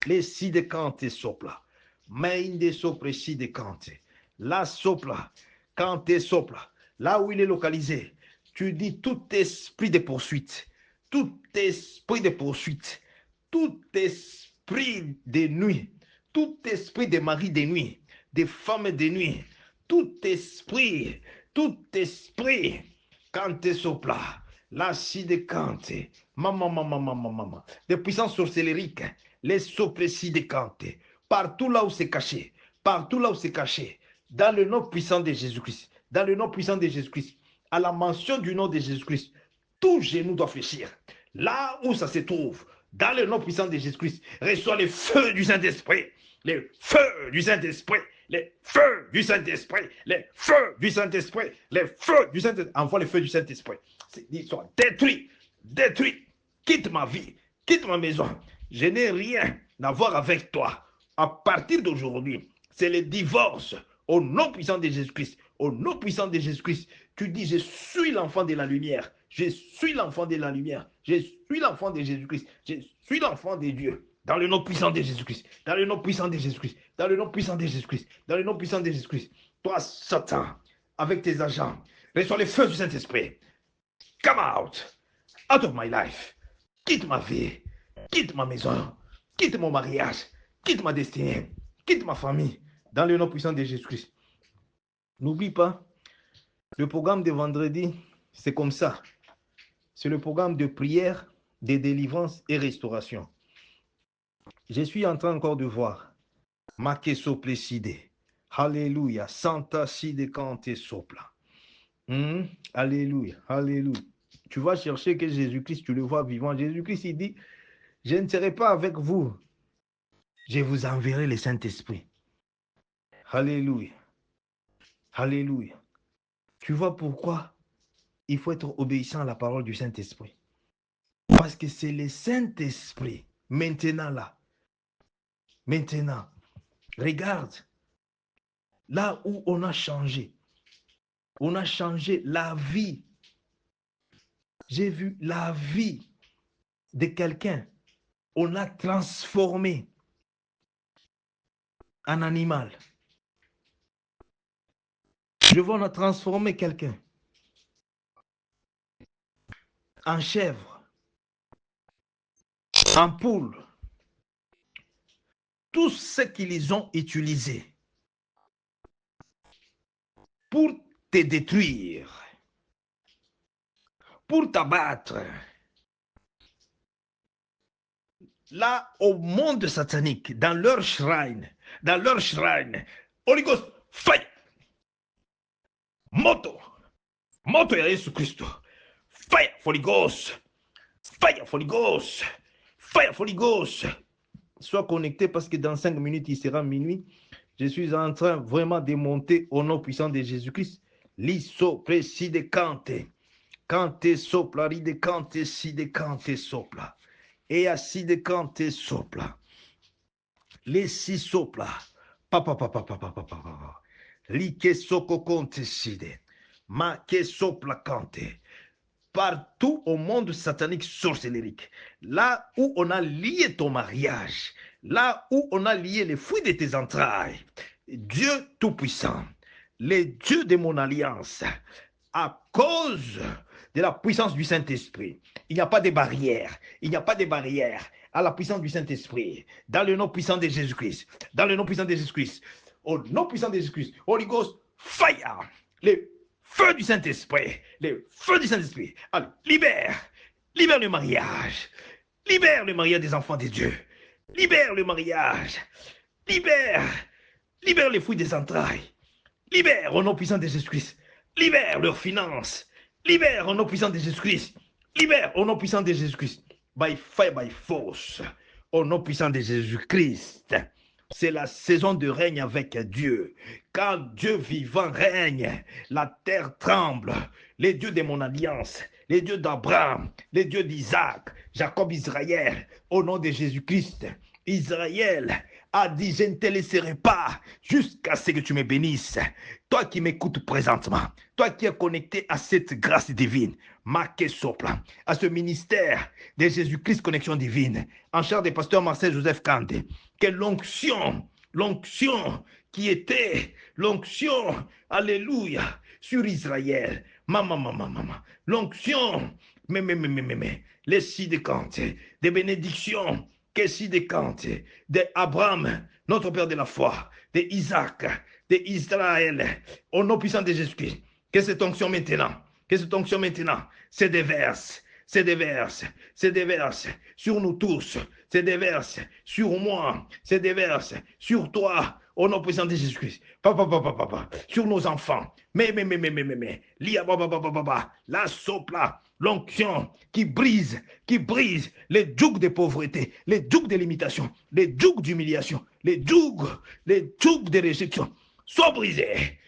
Les si de kante sopla. Mainde sopre si de kante. La sopla, kante sopla. Là où il est localisé, tu dis tout esprit de poursuite, tout esprit de poursuite, tout esprit de nuit, tout esprit de mari de nuit, des femmes de nuit, tout esprit, kante sopla, la si de kante, maman, des puissances sorcellériques, les soprécies de kante, partout là où c'est caché, dans le nom puissant de Jésus-Christ, à la mention du nom de Jésus-Christ, tout genou doit fléchir. Là où ça se trouve, dans le nom puissant de Jésus-Christ, reçois le feu du Saint-Esprit, les feux du Saint-Esprit, les feux du Saint-Esprit, les feux du Saint-Esprit, les feux du Saint-Esprit. Envoie le feu du Saint-Esprit. Sois détruit, quitte ma vie, quitte ma maison. Je n'ai rien à voir avec toi. À partir d'aujourd'hui, c'est le divorce au nom puissant de Jésus-Christ. Au nom puissant de Jésus-Christ, tu dis, je suis l'enfant de la lumière. Je suis l'enfant de la lumière. Je suis l'enfant de Jésus-Christ. Je suis l'enfant de Dieu. Dans le nom puissant de Jésus-Christ. Dans le nom puissant de Jésus-Christ. Dans le nom puissant de Jésus-Christ. Dans le nom puissant de Jésus-Christ. Toi, Satan, avec tes agents, reçois le feu du Saint-Esprit. Come out of my life. Quitte ma vie. Quitte ma maison. Quitte mon mariage. Quitte ma destinée. Quitte ma famille. Dans le nom puissant de Jésus-Christ. N'oublie pas, le programme de vendredi, c'est comme ça. C'est le programme de prière, de délivrance et restauration. Je suis en train encore de voir. Makeso pleside. Alléluia. Santa side kante sopla. Alléluia. Alléluia. Tu vas chercher que Jésus-Christ, tu le vois vivant. Jésus-Christ, il dit, je ne serai pas avec vous. Je vous enverrai le Saint-Esprit. Alléluia. Alléluia. Tu vois pourquoi il faut être obéissant à la parole du Saint-Esprit. Parce que c'est le Saint-Esprit, maintenant là. Maintenant, regarde, là où on a changé la vie. J'ai vu la vie de quelqu'un. On a transformé en animal. Je vois, on a transformé quelqu'un en chèvre, en poule. Tout ce qu'ils ont utilisé pour te détruire, pour t'abattre. Là, au monde satanique, dans leur shrine, Holy Ghost, fire! Moto ya Yesu Kristo, fire, Holy Ghost, fire, Holy Ghost, fire, Holy Ghost. Sois connecté parce que dans 5 minutes, il sera minuit. Je suis en train vraiment de monter au nom puissant de Jésus-Christ. Liso preside kante, kante sopla, ride kante, side kante sopla. Et assis de kante sopla. Les si sopla. Papa. Li ke soko konte side. Ma ke sopla kante. Partout au monde satanique sorcellérique, là où on a lié ton mariage, là où on a lié les fruits de tes entrailles, Dieu Tout-Puissant, les dieux de mon alliance, à cause de la puissance du Saint-Esprit. Il n'y a pas de barrière. Il n'y a pas de barrière à la puissance du Saint-Esprit. Dans le nom puissant de Jésus-Christ. Dans le nom puissant de Jésus-Christ. Au nom puissant de Jésus-Christ. Holy Ghost, fire. Les feux du Saint-Esprit. Les feux du Saint-Esprit. Alors, libère. Libère le mariage. Libère le mariage des enfants de Dieu. Libère le mariage. Libère. Libère les fruits des entrailles. Libère au nom puissant de Jésus-Christ. Libère leurs finances. Libère au nom puissant de Jésus-Christ. Libère au nom puissant de Jésus-Christ. By fire, by force. Au nom puissant de Jésus-Christ. C'est la saison de règne avec Dieu. Quand Dieu vivant règne, la terre tremble. Les dieux de mon alliance, les dieux d'Abraham, les dieux d'Isaac, Jacob, Israël, au nom de Jésus-Christ. Israël a dit, je ne te laisserai pas jusqu'à ce que tu me bénisses. Toi qui m'écoutes présentement, toi qui es connecté à cette grâce divine, Maké Sopla, à ce ministère de Jésus-Christ Connexion Divine, en charge des pasteurs Marcel Joseph Kandé, que l'onction qui était l'onction, alléluia, sur Israël, l'onction, les si de Kante, des bénédictions, que si de Kante, d'Abraham, notre père de la foi, d'Isaac, d'Israël, au nom puissant de Jésus-Christ, que cette onction maintenant, se déverse, sur nous tous, se déverse sur moi, se déverse sur toi, au nom puissant de Jésus-Christ, sur nos enfants, la sopla, l'onction qui brise les jougs de pauvreté, les jougs de limitation, les jougs d'humiliation, les jougs de réjection, sois brisé.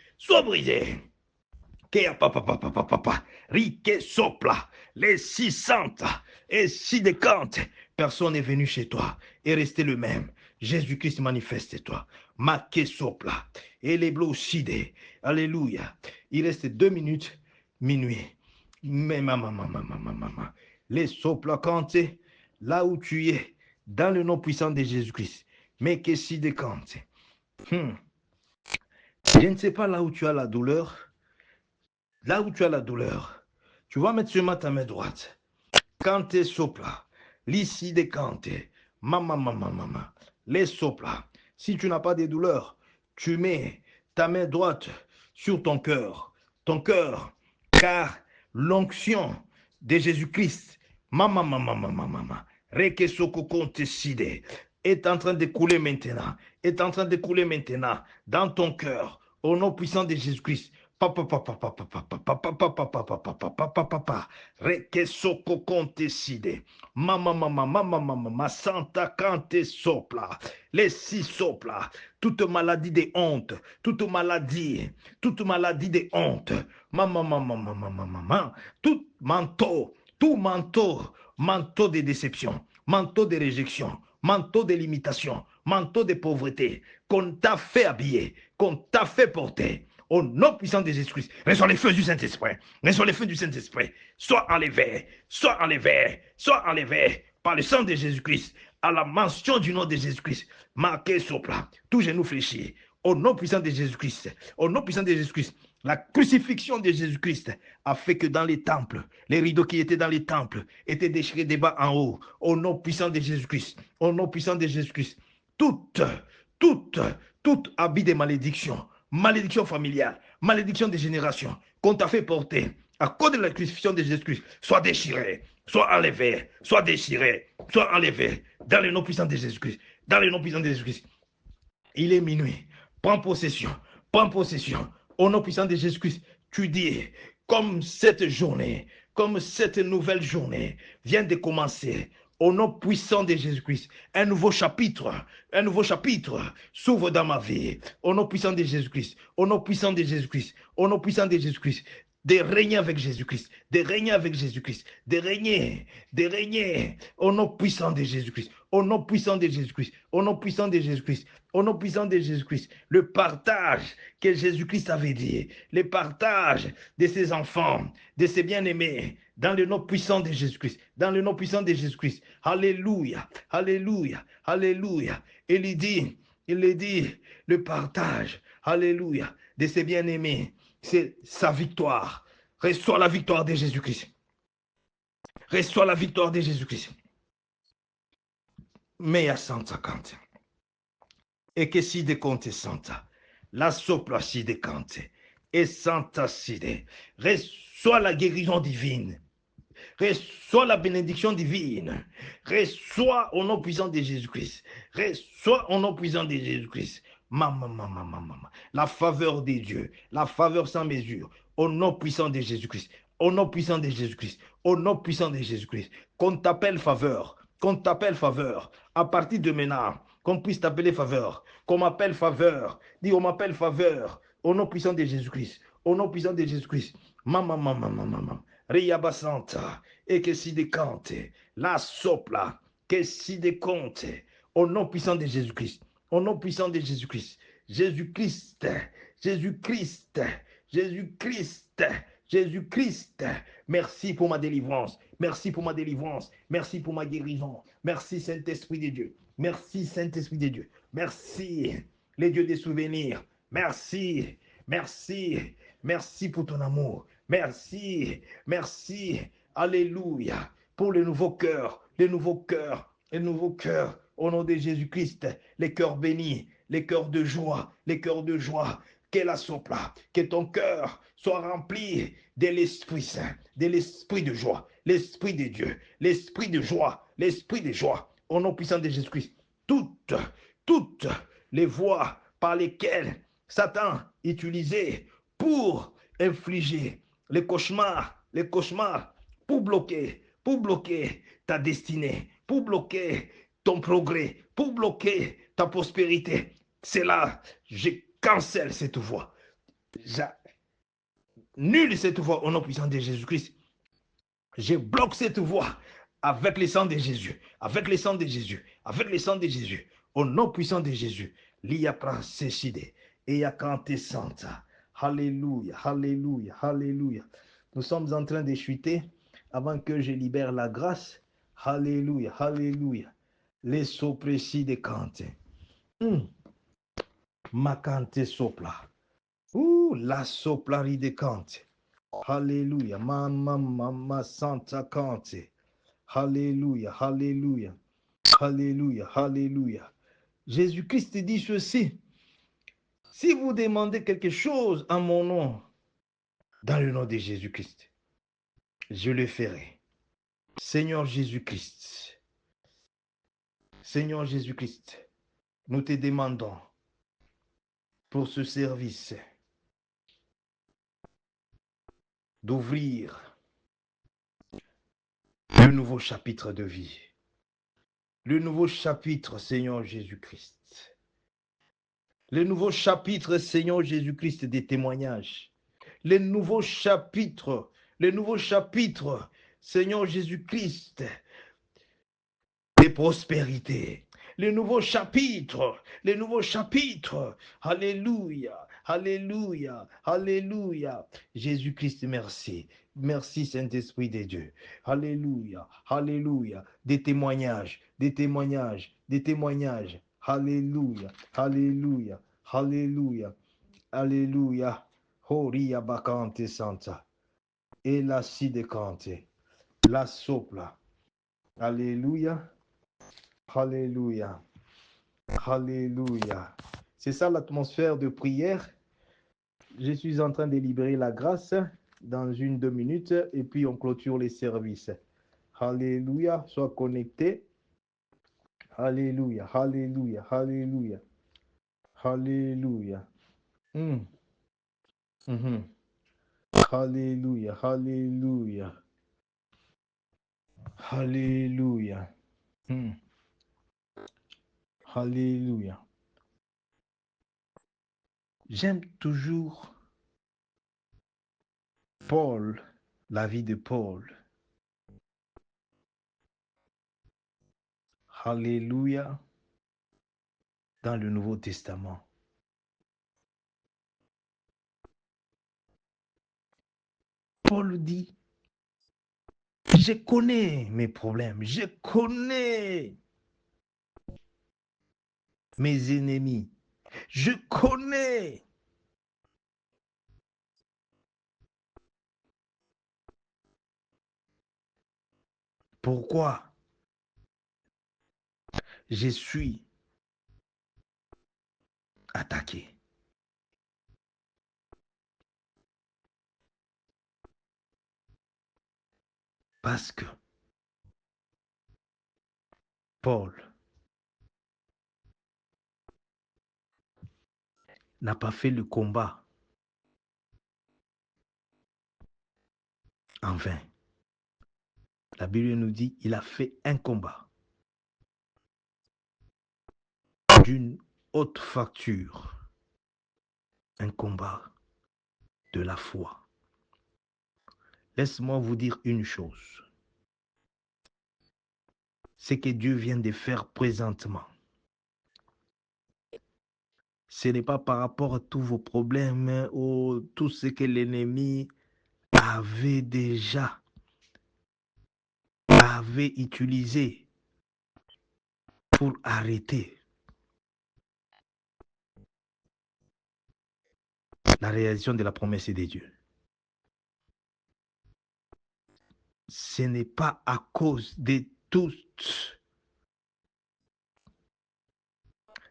Rique sopla, les 600 et si décante, personne n'est venu chez toi et resté le même. Jésus-Christ manifeste-toi. Maké sopla, et les blochide, alléluia. Il reste 2 minutes, minuit. Mais les sopla kante, là où tu es, dans le nom puissant de Jésus-Christ. Mais que si décante. Je ne sais pas là où tu as la douleur. Là où tu as la douleur, tu vas mettre seulement ta main droite. Kante sopla, l'ici de kante, les sopla. Si tu n'as pas de douleur, tu mets ta main droite sur ton cœur, car l'onction de Jésus-Christ, rekesoko konte side, est en train de couler maintenant, dans ton cœur, au nom puissant de Jésus-Christ. Rekesoko konte side, mama santa kante sopla, les 6 sopla, toute maladie de honte, toute maladie de honte, tout manteau de déception, manteau de réjection, manteau de limitation, manteau de pauvreté, qu'on t'a fait habiller, qu'on t'a fait porter. Au nom puissant de Jésus-Christ, reçois les feux du Saint-Esprit. Sois enlevé par le sang de Jésus-Christ, à la mention du nom de Jésus-Christ. Marqué sopla, tout genou fléchi. Au nom puissant de Jésus-Christ, la crucifixion de Jésus-Christ a fait que dans les temples, les rideaux qui étaient dans les temples étaient déchirés de bas en haut. Au nom puissant de Jésus-Christ, toute habit de malédiction familiale, malédiction des générations qu'on t'a fait porter à cause de la crucifixion de Jésus-Christ, soit déchiré, soit enlevé, soit enlevé dans le nom puissant de Jésus-Christ. Il est minuit. Prends possession. Au nom puissant de Jésus-Christ, tu dis, comme cette nouvelle journée vient de commencer, au nom puissant de Jésus-Christ, un nouveau chapitre s'ouvre dans ma vie. Au nom puissant de Jésus-Christ, de régner avec Jésus-Christ, de régner au nom puissant de Jésus-Christ, le partage que Jésus-Christ avait dit, le partage de ses enfants, de ses bien-aimés, dans le nom puissant de Jésus-Christ, alléluia, il dit, le partage, alléluia, de ses bien-aimés, c'est sa victoire. Reçois la victoire de Jésus-Christ. Reçois la victoire de Jésus-Christ. Mais à Santa Cante. Et que si de Conte Santa, la sopla si de Cante, et Santa Side, reçois la guérison divine. Reçois la bénédiction divine. Reçois au nom puissant de Jésus-Christ. Reçois au nom puissant de Jésus-Christ. Maman, maman, maman, maman. La faveur de Dieu, la faveur sans mesure, au nom puissant de Jésus-Christ. Au nom puissant de Jésus-Christ. Au nom puissant de Jésus-Christ. Qu'on t'appelle faveur. Qu'on t'appelle faveur. À partir de maintenant, qu'on puisse t'appeler faveur. Qu'on m'appelle faveur. Dis, on m'appelle faveur. Au nom puissant de Jésus-Christ. Au nom puissant de Jésus-Christ. Maman, maman, maman, maman. Riabasanta, et que si decante, la sopla, que si deconte, au nom puissant de Jésus-Christ, au nom puissant de Jésus-Christ, Jésus-Christ, Jésus-Christ, Jésus-Christ, Jésus-Christ, merci pour ma délivrance, merci pour ma délivrance, merci pour ma guérison, merci Saint-Esprit de Dieu, merci Saint-Esprit de Dieu, merci les dieux des souvenirs, merci, merci, merci pour ton amour. Merci, merci, alléluia, pour les nouveaux cœurs, les nouveaux cœurs, les nouveaux cœurs, au nom de Jésus-Christ, les cœurs bénis, les cœurs de joie, les cœurs de joie, qu'elle assopla, que ton cœur soit rempli de l'Esprit Saint, de l'Esprit de joie, l'Esprit de Dieu, l'Esprit de joie, l'Esprit de joie, au nom puissant de Jésus-Christ. Toutes les voies par lesquelles Satan utilisait pour infliger les cauchemars pour bloquer ta destinée, pour bloquer ton progrès, pour bloquer ta prospérité. C'est là, je cancelle cette voie. J'annule cette voie au nom puissant de Jésus-Christ. Je bloque cette voie avec le sang de Jésus, avec le sang de Jésus, avec le sang de Jésus, au nom puissant de Jésus. L'ia prancéchide et ya cante santa. Alléluia, alléluia, alléluia. Nous sommes en train de chuter avant que je libère la grâce. Alléluia, alléluia. Les soprécis de cante. Ma cante sopla. La soplari de cante. Alléluia, mama santa cante. Alléluia, alléluia, alléluia, alléluia. Jésus-Christ dit ceci. Si vous demandez quelque chose en mon nom, dans le nom de Jésus-Christ, je le ferai. Seigneur Jésus-Christ, Seigneur Jésus-Christ, nous te demandons pour ce service d'ouvrir le nouveau chapitre de vie. Le nouveau chapitre, Seigneur Jésus-Christ. Le nouveau chapitre, Seigneur Jésus-Christ, des témoignages. Le nouveau chapitre, Seigneur Jésus-Christ, des prospérités. Le nouveau chapitre, alléluia, alléluia, alléluia. Jésus-Christ, merci. Merci Saint-Esprit de Dieu. Alléluia, alléluia. Des témoignages, des témoignages, des témoignages. Alléluia, alléluia, alléluia, alléluia. Horia bacante santa. Et la si de cante. La sopla. Alléluia. Alléluia. Alléluia. C'est ça l'atmosphère de prière. Je suis en train de libérer la grâce dans 1-2 minutes et puis on clôture les services. Alléluia. Sois connecté. Alléluia. Alléluia. Alléluia. Alléluia. Alléluia. Alléluia. Alléluia. Alléluia. J'aime toujours Paul, la vie de Paul. Alléluia. Dans le Nouveau Testament. Paul dit, je connais mes problèmes, je connais mes ennemis, je connais Pourquoi je suis attaqué? Parce que Paul n'a pas fait le combat en vain. La Bible nous dit qu'il a fait un combat d'une haute facture, un combat de la foi. Laisse-moi vous dire une chose. Ce que Dieu vient de faire présentement, ce n'est pas par rapport à tous vos problèmes ou tout ce que l'ennemi avait déjà utilisé pour arrêter la réalisation de la promesse de Dieu. Ce n'est pas à cause de tout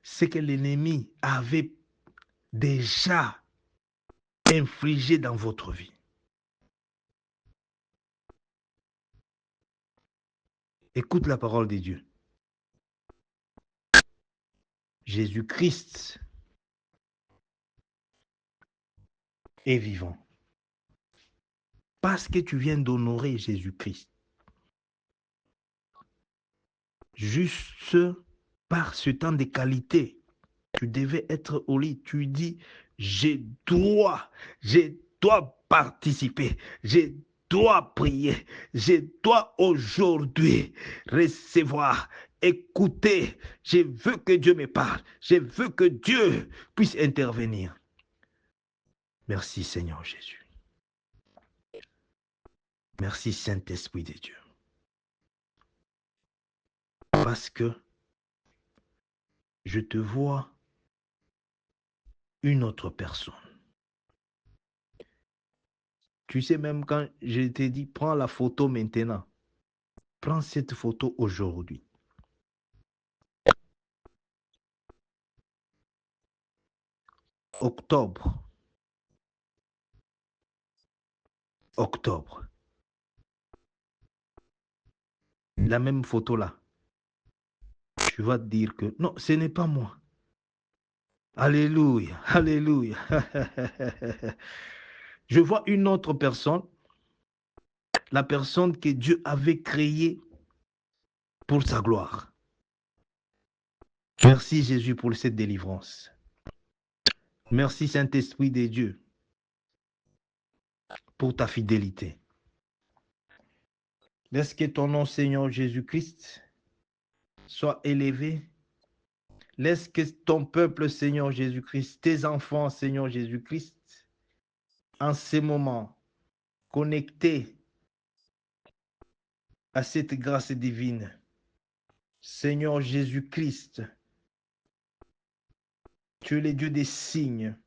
ce que l'ennemi avait déjà infligé dans votre vie. Écoute la parole de Dieu. Jésus-Christ est vivant. Parce que tu viens d'honorer Jésus-Christ. Juste par ce temps de qualité, tu devais être au lit. Tu dis, je dois participer, je dois prier, je dois aujourd'hui recevoir, écouter. Je veux que Dieu me parle, je veux que Dieu puisse intervenir. Merci Seigneur Jésus. Merci Saint-Esprit de Dieu. Parce que je te vois une autre personne. Tu sais, même quand je t'ai dit, prends la photo maintenant. Prends cette photo aujourd'hui. Octobre. La même photo là. Tu vas te dire que non, ce n'est pas moi. Alléluia, alléluia. Je vois une autre personne, la personne que Dieu avait créée pour sa gloire. Merci Jésus pour cette délivrance. Merci Saint-Esprit de Dieu pour ta fidélité. Laisse que ton nom, Seigneur Jésus-Christ, soit élevé. Laisse que ton peuple, Seigneur Jésus-Christ, tes enfants, Seigneur Jésus-Christ, en ces moments, connectés à cette grâce divine. Seigneur Jésus-Christ, tu es le Dieu des signes,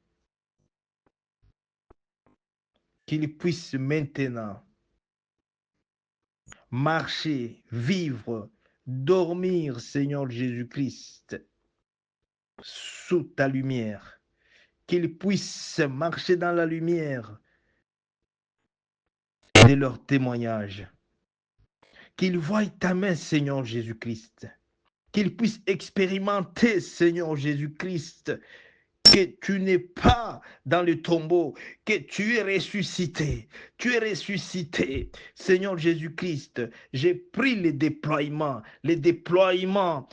qu'ils puissent maintenant marcher, vivre, dormir, Seigneur Jésus-Christ, sous ta lumière, qu'ils puissent marcher dans la lumière de leur témoignage, qu'ils voient ta main, Seigneur Jésus-Christ, qu'ils puissent expérimenter, Seigneur Jésus-Christ, que tu n'es pas dans le tombeau, que tu es ressuscité. Tu es ressuscité. Seigneur Jésus-Christ, j'ai pris le déploiement,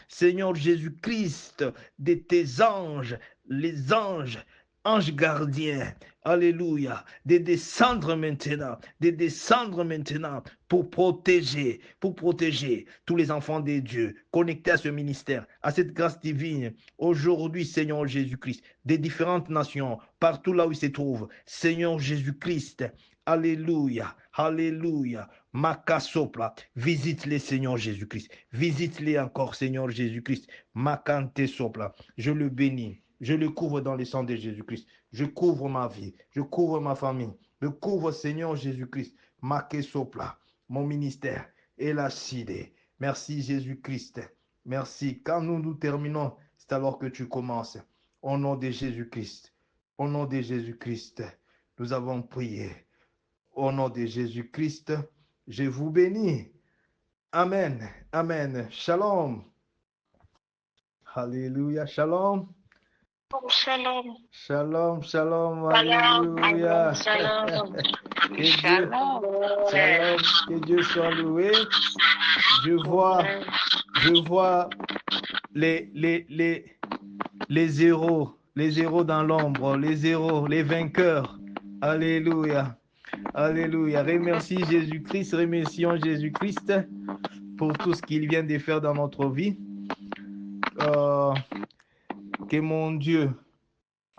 Seigneur Jésus-Christ, de tes anges, les anges, anges gardiens. Alléluia. De descendre maintenant pour protéger tous les enfants de Dieu connectés à ce ministère, à cette grâce divine. Aujourd'hui, Seigneur Jésus-Christ, des différentes nations, partout là où ils se trouvent, Seigneur Jésus-Christ, alléluia, alléluia, Makasopla, visite-les, Seigneur Jésus-Christ, visite-les encore, Seigneur Jésus-Christ, Makante Sopla, je le bénis, je le couvre dans le sang de Jésus-Christ, je couvre ma vie, je couvre ma famille, je couvre, Seigneur Jésus-Christ, Make Sopla, mon ministère, et l'acide. Merci Jésus-Christ. Merci. Quand nous terminons, c'est alors que tu commences. Au nom de Jésus-Christ. Au nom de Jésus-Christ, nous avons prié. Au nom de Jésus-Christ, je vous bénis. Amen. Amen. Shalom. Alléluia. Shalom. Shalom. Shalom. Shalom. Shalom. Alléluia. Shalom. Que Dieu, Shalom. shalom. Que Dieu soit loué. Je vois les zéros dans l'ombre, les zéros, les vainqueurs. Alléluia. Alléluia. Remercie Jésus-Christ, remercions Jésus-Christ pour tout ce qu'il vient de faire dans notre vie. Que mon Dieu